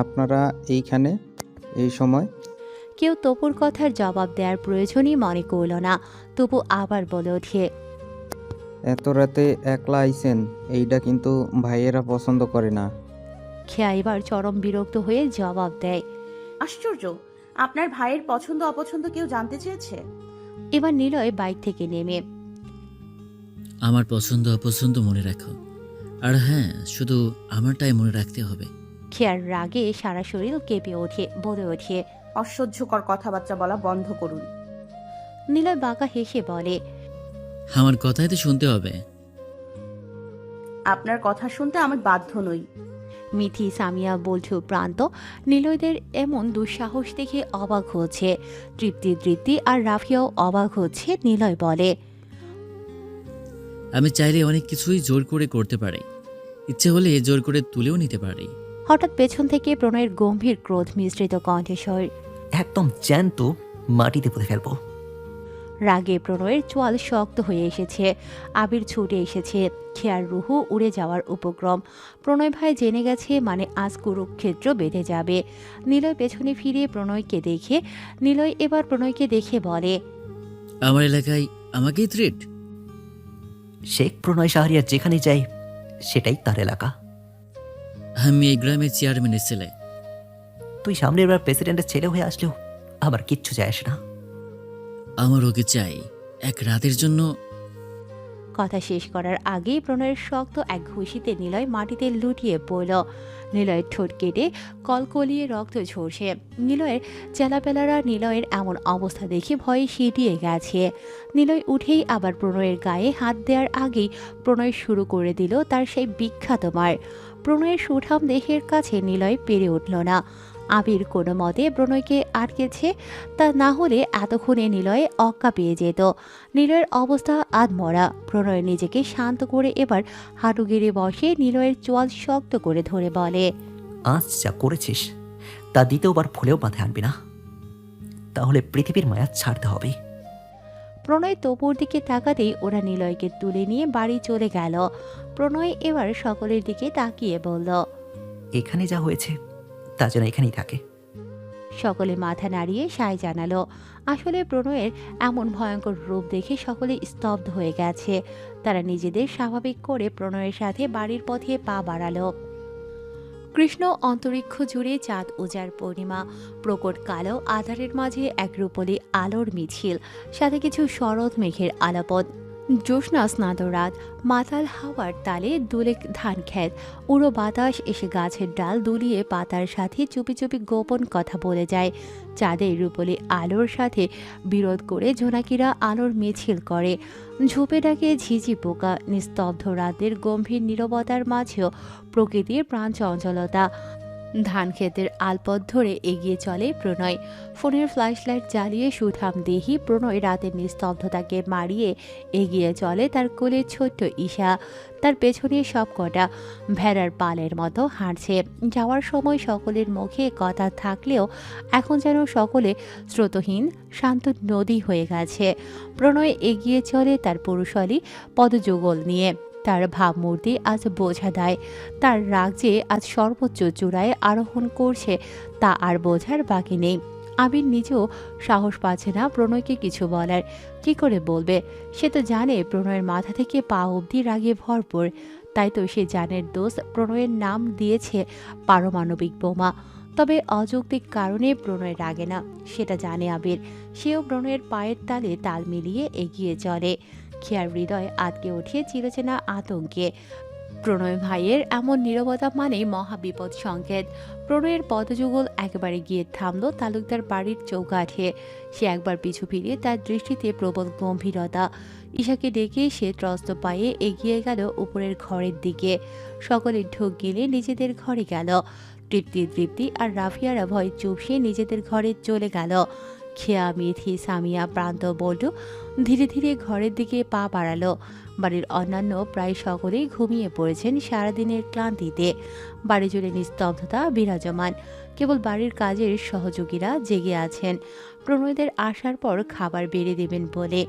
আপনারা এইখানে এই সময়? কেউ তপুর কথার জবাব দেওয়ার প্রয়োজনই মনে করল না। তপু আবার বলে ওঠে, এত রাতে একলা আইছেন, এইটা কিন্তু ভাইয়েরা পছন্দ করে না। খেয়া এবার চরম বিরক্ত হয়ে জবাব দেয়, আশ্চর্য, আপনার ভাইয়ের পছন্দ অপছন্দ কেউ জানতে চেয়েছে? এবার নিলয় বাইক থেকে নেমে আমার পছন্দ অপছন্দ মনে রাখো, আর হ্যাঁ, শুধু আমারটাই মনে রাখতে হবে। খেয়ার রাগে সারা শরীর কেঁপে ওঠে, বলে ওঠে। অসহ্যকর কথাবার্তা বলা বন্ধ করুন। নিলয় বাঁকা হেসে বলে, আমার কথাই তো শুনতে হবে। আপনার কথা শুনতে আমি বাধ্য নই। মিথি, সামিয়া, বল্টু, প্রান্ত নিলয়দের এমন দুঃসাহস দেখে অবাক হচ্ছে। তৃপ্তি আর রাফিয়াও অবাক হচ্ছে। নিলয় বলে, আমি চাইলে অনেক কিছুই জোর করে করতে পারি, ইচ্ছে হলে জোর করে তুলেও নিতে পারি। হঠাৎ পেছন থেকে প্রণয়ের গম্ভীর ক্রোধ মিশ্রিত কণ্ঠস্বর। একদম জ্যান্ত মাটিতে পুঁতে ফেলবো। রাগে প্রণয়ের চোয়াল শক্ত হয়ে এসেছে। আবির ছুটে এসেছে। খেয়ার রুহু উড়ে যাওয়ার উপক্রম। প্রণয় ভাই জেনে গেছে, মানে আজ কুরুক্ষেত্র বেঁধে যাবে। নিলয় পেছনে ফিরে প্রণয়কে দেখে এবার প্রণয়কে দেখে বলে, আমার এলাকায় আমাকেই থ্রেট? শেখ প্রণয় শাহরিয়ার যেখানে যায় সেটাই তার এলাকা। আমি এই গ্রামের চেয়ারম্যানের ছেলে। তুই সামনের বার প্রেসিডেন্টের ছেলে হয়ে আসলেও আমার কিচ্ছু যায় আসে না। আমার ওকে চাই এক রাতের জন্য। কথা শেষ করার আগেই প্রণয়ের শক্ত এক ঘুষিতে নিলয় মাটিতে লুটিয়ে পড়ল। নিলয়ের ঠোঁট কেটে কলকলিয়ে রক্ত ঝরছে। নিলয়ের চেলাপেলারা নিলয়ের এমন অবস্থা দেখে ভয়ে সিটিয়ে গেছে। নিলয় উঠেই আবার প্রণয়ের গায়ে হাত দেওয়ার আগেই প্রণয় শুরু করে দিল তার সেই বিখ্যাত মার। প্রণয়ের সুঠাম দেহের কাছে নিলয় পেরে উঠল না। আবির কোনো মতে প্রণয়কে আটকেছে, তা না হলে এতক্ষণে নিলয়ে অক্কা পেয়ে যেত। নিলয়ের অবস্থা আধমরা। প্রণয় নিজেকে শান্ত করে এবার হাঁটু গেড়ে বসে নিলয়ের চোয়াল শক্ত করে ধরে বলে, আজ যা করেছিস তা দ্বিতীয়বার ভুলেও মাথায় আনবি না, তাহলে পৃথিবীর মায়া ছাড়তে হবে। প্রণয় তপুর দিকে তাকাতেই ওরা নিলয়কে তুলে নিয়ে বাড়ি চলে গেল। প্রণয় এবার সকলের দিকে তাকিয়ে বলল, এখানে যা হয়েছে তা যেন এখানেই থাকে। সকলে মাথা নাড়িয়ে সায় জানালো। আসলে প্রণয়ের এমন ভয়ঙ্কর রূপ দেখে সকলে স্তব্ধ হয়ে গেছে। তারা নিজেদের স্বাভাবিক করে প্রণয়ের সাথে বাড়ির পথে পা বাড়ালো। কৃষ্ণ অন্তরিক্ষ জুড়ে চাঁদ উজার পূর্ণিমা, প্রকট কালো আধারের মাঝে এক রূপলি আলোর মিছিল, সাথে কিছু শরৎ মেঘের আলাপদ। জ্যোৎস্না স্নাত রাত, মাতাল হাওয়ার তালে দুলে ধান ক্ষেত, উড়ো বাতাস এসে গাছের ডাল দুলিয়ে পাতার সাথে চুপি চুপি গোপন কথা বলে যায়। চাঁদের রূপলি আলোর সাথে বিরোধ করে জোনাকিরা আলোর মিছিল করে। ঝোপে ডাকে ঝিঝি পোকা, নিস্তব্ধ রাতের গম্ভীর নীরবতার মাঝেও প্রকৃতির প্রাণ চঞ্চলতা। ধান ক্ষেতের আলপথ ধরে এগিয়ে চলে প্রণয়। ফোনের ফ্ল্যাশলাইট জ্বালিয়ে সুঠাম দেহি প্রণয় রাতের নিস্তব্ধতাকে মারিয়ে এগিয়ে চলে তার কোলে ছোট্ট ঈশা। তার পেছনে সব কটা ভেড়ার পালের মতো হাঁটছে। যাওয়ার সময় সকলের মুখে কথা থাকলেও এখন যেন সকলে স্রোতহীন শান্ত নদী হয়ে গেছে। প্রণয় এগিয়ে চলে তার পুরুষালী পদযুগল নিয়ে। তার ভাবমূর্তি আজ বোঝা দেয়। তার রাগ যে আজ সর্বোচ্চ চূড়ায় আরোহণ করছে তা আর বোঝার বাকি নেই। আবির নিজেও সাহস পাচ্ছে না প্রণয়কে কিছু বলার। কি করে বলবে? সে তো জানে প্রণয়ের মাথা থেকে পা অবধি রাগে ভরপুর। তাই তো সে জানের দোস্ত প্রণয়ের নাম দিয়েছে পারমাণবিক বোমা। তবে অযৌক্তিক কারণে প্রণয় রাগে না, সেটা জানে আবির। সেও প্রণয়ের পায়ের তালে তাল মিলিয়ে এগিয়ে চলে। খেয়ার হৃদয় আটকে ওঠে চিরচেনা আতঙ্কে। প্রণয় ভাইয়ের এমন নীরবতা মানেই মহাবিপদ সংকেত। প্রণয়ের পদযুগল একেবারে গিয়ে থামল তালুকদার বাড়ির চৌকাঠে। সে একবার পিছু ফিরে তার দৃষ্টিতে প্রবল গম্ভীরতা। ঈশাকে ডেকে সে ত্রস্ত পায়ে এগিয়ে গেল উপরের ঘরের দিকে। সকলে ঢোক গিলে নিজেদের ঘরে গেল। তৃপ্তি আর রাফিয়ারা ভয় চুপসে নিজেদের ঘরে চলে গেল। খেয়া, মিথি, সামিয়া, প্রান্ত, বল্টু ধীরে ধীরে ঘরের দিকে পা বাড়ালো। বাড়ির অন্যান্য প্রায় সকলেই ঘুমিয়ে পড়েছেন সারাদিনের ক্লান্তিতে। বাড়ি জুড়ে নিস্তব্ধতা বিরাজমান। কেবল বাড়ির কাজের সহযোগীরা জেগে আছেন প্রণয়দের আসার পর খাবার বেড়ে দেবেন বলে।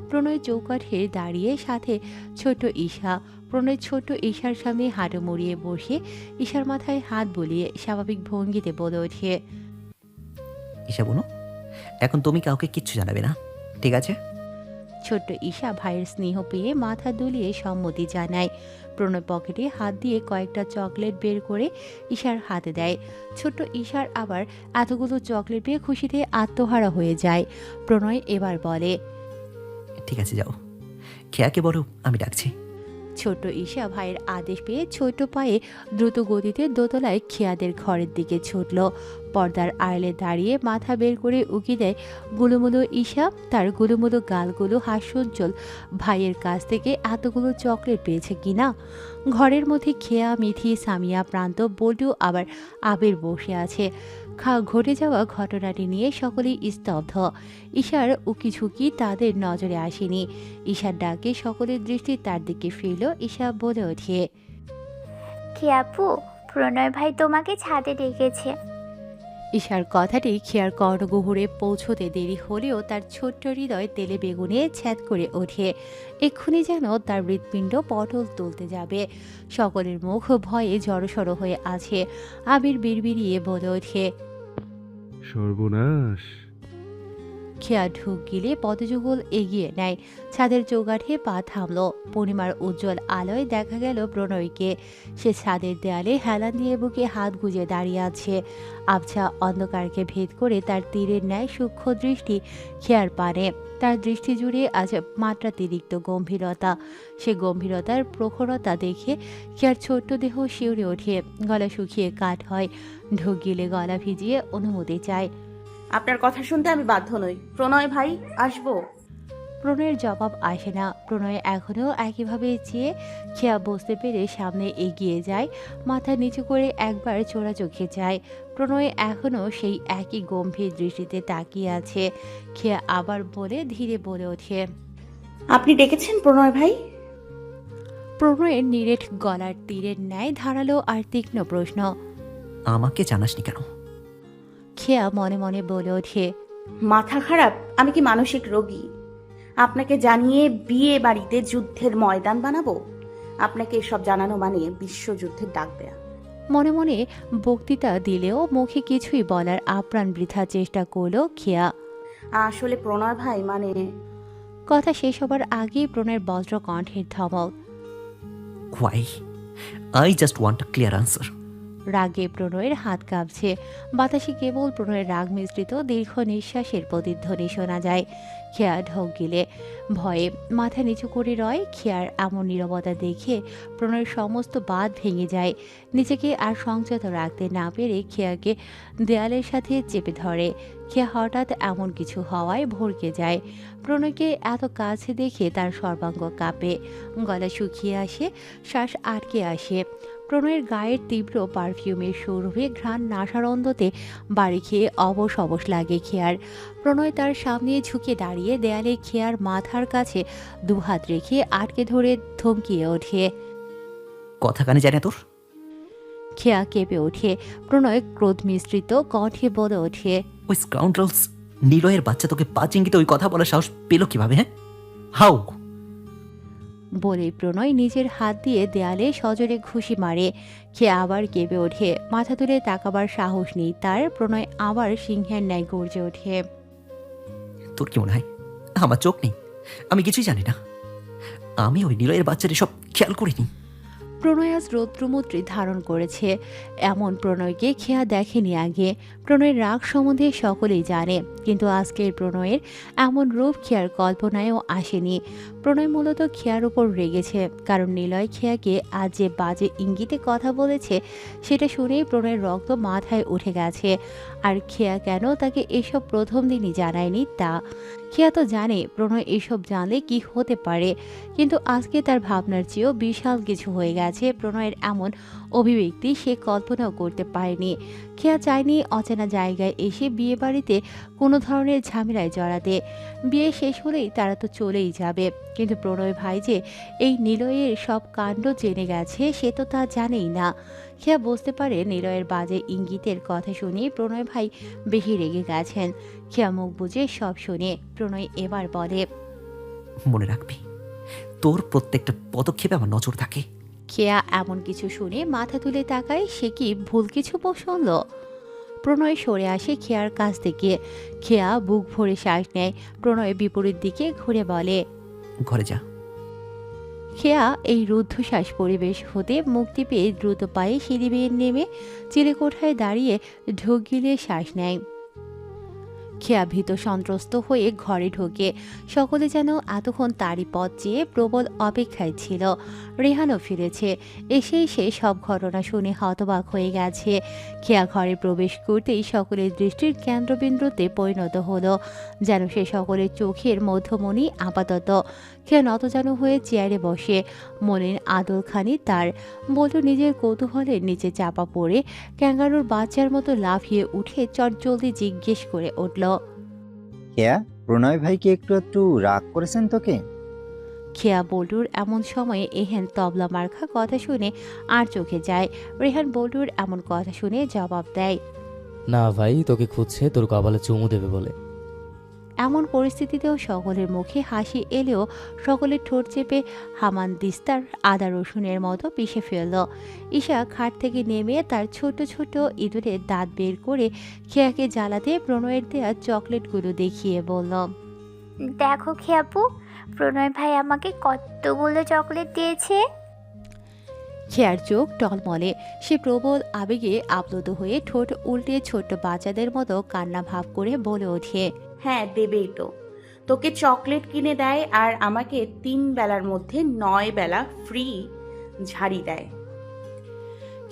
প্রণয় চৌকাঠে দাঁড়িয়ে, সাথে ছোট ঈশা। প্রণয় ছোট্ট ঈশার সামনে হাঁটু মুড়িয়ে বসে ঈশার মাথায় হাত বুলিয়ে স্বাভাবিক ভঙ্গিতে বলে ওঠে, ঈশা বোনো, এখন তুমি কাউকে কিচ্ছু জানাবে না, ঠিক আছে? ছোট্ট ঈশা ভাইয়ের স্নেহ পেয়ে মাথা দুলিয়ে সম্মতি জানায়। প্রণয় পকেটে হাত দিয়ে কয়েকটা চকলেট বের করে ঈশার হাতে দেয়। ছোট্ট ঈশার আবার এতগুলো চকলেট পেয়ে খুশিতে আত্মহারা হয়ে যায়। প্রণয় এবার বলে, ঠিক আছে যাও, খেয়াকে বলো আমি ডাকছি। ছোট্ট ঈশা ভাইয়ের আদেশ পেয়ে ছোট পায়ে দ্রুত গতিতে দোতলায় খেয়াদের ঘরের দিকে ছুটল। পর্দার আড়ালে দাঁড়িয়ে মাথা বের করে উকি দেয় গুলুমুলু ঈশা। তার গুলুমুলু গালগুলো হাস্যোজ্জ্বল। ভাইয়ের কাছ থেকে এতগুলো চকলেট পেয়েছে কিনা। ঘরের মধ্যে খেয়া, মিথি, সামিয়া, প্রান্ত, বল্টু আবার আবির বসে আছে। ঘটে যাওয়া ঘটনাটি নিয়ে সকলেই স্তব্ধ। ঈশার উকিঝুঁকি তাদের নজরে আসেনি। ঈশার ডাকে সকলের দৃষ্টি তার দিকে ফিরল। ঈশা বলে ওঠে, খেয়াপু, প্রণয় ভাই তোমাকে ছাদে ডেকেছে। ঈশার কথাটি খেয়ার কর্ণগহ্বরে পৌঁছতে দেরি হলেও তার ছোট্ট হৃদয় তেলে বেগুনে ছ্যাদ করে ওঠে। এক্ষুনি যেন তার হৃৎপিণ্ড পটল তুলতে যাবে। সকলের মুখ ভয়ে জড়সড় হয়ে আছে। আবির বিড়বিড়িয়ে বলে ওঠে, সর্বনাশ। খেয়া ঢুক গিলে পদযুগল এগিয়ে নেয়। ছাদের চৌকাঠে পা থামল। পূর্ণিমার উজ্জ্বল আলোয় দেখা গেল প্রণয়কে। সে ছাদের দেয়ালে হেলান দিয়ে বুকে হাত গুজে দাঁড়িয়ে আছে। আবছা অন্ধকারকে ভেদ করে তার তীরের ন্যায় সূক্ষ্ম দৃষ্টি খেয়ার পানে। তার দৃষ্টি জুড়ে আজ মাত্রাতিরিক্ত গম্ভীরতা। সে গম্ভীরতার প্রখরতা দেখে খেয়ার ছোট্ট দেহ শিউরে ওঠে। গলা শুকিয়ে কাঠ হয়। ঢুক গিলে গলা ভিজিয়ে অনুমতি চায়। আপনার কথা শুনতে আমি বাধ্য নই। প্রণয় ভাই, আসবো? প্রণয়ের জবাব আসে না। প্রণয় এখনও একইভাবে চেয়ে খেয়া বুঝতে পেরে সামনে এগিয়ে যায়। মাথা নিচু করে একবার চোরা চোখে যায়। প্রণয় এখনও সেই একই গম্ভীর দৃষ্টিতে তাকিয়ে আছে। খেয়া আবার বলে ধীরে বলে ওঠে, আপনি ডেকেছেন প্রণয় ভাই? প্রণয়ের নিরেট গলার তীরের ন্যায় ধারালো আর তীক্ষ্ণ প্রশ্ন। আমাকে জানাসনি কেন? খেয়া মনে মনে বলে ওঠে, মাথা খারাপ? আমি কি মানসিক রোগী? আপনাকে জানিয়ে বিয়ে বাড়িতে যুদ্ধের ময়দান বানাবো? আপনাকে এসব জানানো মানে বিশ্বযুদ্ধের ডাক দেয়া। মনে মনে বক্তৃতা দিলেও মুখে কিছুই বলার আপ্রাণ বৃথা চেষ্টা করল খেয়া। আসলে প্রণয় ভাই মানে... কথা শেষ হবার আগেই প্রণয়ের বজ্র কণ্ঠের ধমক। Why? I just want a clear answer. রাগে প্রণয়ের হাত কাঁপছে। বাতাসে কেবল প্রণয়ের রাগ মিশ্রিত দীর্ঘ নিঃশ্বাসের প্রতিধ্বনি শোনা যায়। খেয়া ঢোক গিলে ভয়ে মাথা নিচু করে রয়। খেয়ার এমন নীরবতা দেখে প্রণয়ের সমস্ত বাঁধ ভেঙে যায়। নিজেকে আর সংযত রাখতে না পেরে খেয়াকে দেয়ালের সাথে চেপে ধরে। খেয়া হঠাৎ এমন কিছু হওয়ায় ভড়কে যায়। প্রণয়কে এত কাছে দেখে তার সর্বাঙ্গ কাঁপে। গলা শুকিয়ে আসে, শ্বাস আটকে আসে। প্রণয়ের গায়ের তীব্র পারফিউমের সৌরভে ঘ্রাণ নাসারন্দতে বাড়ি খেয়ে অবশ অবশ লাগে খেয়ার। প্রণয় তার সামনে ঝুঁকে দাঁড়িয়ে দেয়ালে খেয়ার মাথার কাছে দুহাত রেখে আটকে ধরে থমকিয়ে ওঠে। কথা কানে যায় না তোর? খেয়া কেঁপে ওঠে। প্রণয় ক্রোধ মিশ্রিত কণ্ঠে বলে ওঠে, ওই স্কাউন্ড্রেলস নিলয়ের বাচ্চা তোকে 5 ইঙ্গিতে ওই কথা বলার সাহস পেল কিভাবে? হ্যাঁ, হাউ? বলে প্রণয় নিজের হাত দিয়ে দেয়ালে সজোরে ঘুষি মারে। খেয়ে আবার কেঁপে ওঠে। মাথা তুলে তাকাবার সাহস নেই তার। প্রণয় আবার সিংহের ন্যায় গর্জে ওঠে, তোর কি মনে হয় আমার চোখ নেই? আমি কিছুই জানি না। আমি ওই নিলয়ের বাচ্চার এসব খেয়াল করিনি। প্রণয় আজ রৌদ্রমূর্তি ধারণ করেছে। এমন প্রণয়কে খেয়া দেখেনি আগে। প্রণয়ের রাগ সম্বন্ধে সকলেই জানে, কিন্তু আজকের প্রণয়ের এমন রূপ খেয়ার কল্পনায়ও আসেনি। প্রণয় মূলত খেয়ার উপর রেগেছে, কারণ নিলয় খেয়াকে আজ যে বাজে ইঙ্গিতে কথা বলেছে সেটা শুনেই প্রণয়ের রক্ত মাথায় উঠে গেছে। আর খেয়া কেন তাকে এসব প্রথম দিনই জানায়নি তা। খেয়া তো জানে প্রণয় এসব জানলে কি হতে পারে, কিন্তু আজকে তার ভাবনার চেয়েও বিশাল কিছু হয়ে গেছে। প্রণয়ের এমন অভিব্যক্তি সে কল্পনাও করতে পারেনি। খেয়া চায়নি অচেনা জায়গায় এসে বিয়ে বাড়িতে কোনো ধরনের ঝামেলায় জড়াতে। বিয়ে শেষ হলেই তারা তো চলেই যাবে, কিন্তু প্রণয় ভাই যে এই নিলয়ের সব কাণ্ড জেনে গেছে সে তো তা জানেই না। খেয়া বুঝতে পারে নিলয়ের বাজে ইঙ্গিতের কথা শুনে প্রণয় ভাই বেশি রেগে গেছেন। খেয়া মুখ বুঝে সব শুনে প্রণয় এবার বলে, মনে রাখবি তোর প্রত্যেকটা পদক্ষেপে আমার নজর থাকে। খেয়া এমন কিছু শুনে মাথা তুলে তাকায়। সে কি ভুল কিছু শুনল? প্রণয় সরে আসে খেয়ার কাছ থেকে। খেয়া বুক ভরে শ্বাস নেয়। প্রণয় বিপরীত দিকে ঘুরে বলে, ঘরে যা। খেয়া এই রুদ্ধশ্বাস পরিবেশ হতে মুক্তি পেয়ে দ্রুত পায়ে সিঁড়ি বেয়ে নেমে চিলেকোঠায় দাঁড়িয়ে ঢোক গিলিয়ে শ্বাস নেয়। খেয়া ভীত সন্ত্রস্ত হয়ে ঘরে ঢোকে। সকলে যেন এতক্ষণ তারই পথ চেয়ে প্রবল অপেক্ষায় ছিল। রেহানও ফিরেছে, এসে সব ঘটনা শুনে হতবাক হয়ে গেছে। খেয়া ঘরে প্রবেশ করতেই সকলের দৃষ্টির কেন্দ্রবিন্দুতে পরিণত হলো, যেন সে সকলের চোখের মধ্যমণি আপাতত। খেয়া নতজানু হয়ে চেয়ারে বসে, মনের আদলখানি তার। বলু নিজের কৌতূহলের নিচে চাপা পড়ে ক্যাঙ্গারুর বাচ্চার মতো লাফিয়ে উঠে চটজলদি জিজ্ঞেস করে উঠল, খেয়া, প্রণয় ভাই কি একটু রাগ করেছেন তোকে? খেয়া বল্টুর এমন সময়ে এহেন তবলা মার্কা কথা শুনে আর চোখে যায়। রেহান বল্টুর এমন কথা শুনে জবাব দেয়, না ভাই, তোকে খুঁজছে তোর কপালে চুমু দেবে বলে। এমন পরিস্থিতিতেও সকলের মুখে হাসি এলেও সকলের ঠোঁট চেপে হামান দিস্তার আদা রসুনের মতো পিষে ফেলল। ঈশা খাট থেকে নেমে তার ছোট ছোট ইঁদুরের দাঁত বের করে খেয়াকে জ্বালাতে প্রণয়ের দেয়া চকলেটগুলো দেখিয়ে বলল, দেখো খেয়াপু, প্রণয় ভাই আমাকে কতগুলো চকলেট দিয়েছে। খেয়ার চোখ টলমলে, সে প্রবল আবেগে আপ্লুত হয়ে ঠোঁট উল্টে ছোট্ট বাচ্চাদের মতো কান্না ভাব করে বলে ওঠে, হ্যাঁ দেবেই তো। তোকে চকলেট কিনে দেয় আর আমাকে 3 বেলার মধ্যে 9 বেলা ফ্রি ঝাড়ি দেয়।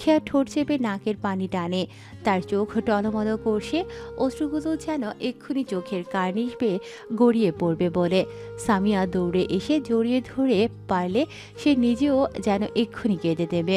খেয়া ঠোঁট চেপে নাকের পানি টানে, তার চোখ টলমল করছে, অশ্রুগুলো যেন এক্ষুনি চোখের কার্নিশ বেয়ে গড়িয়ে পড়বে বলে। সামিয়া দৌড়ে এসে জড়িয়ে ধরে পারলে সে নিজেও যেন এক্ষুনি কেঁদে দেবে।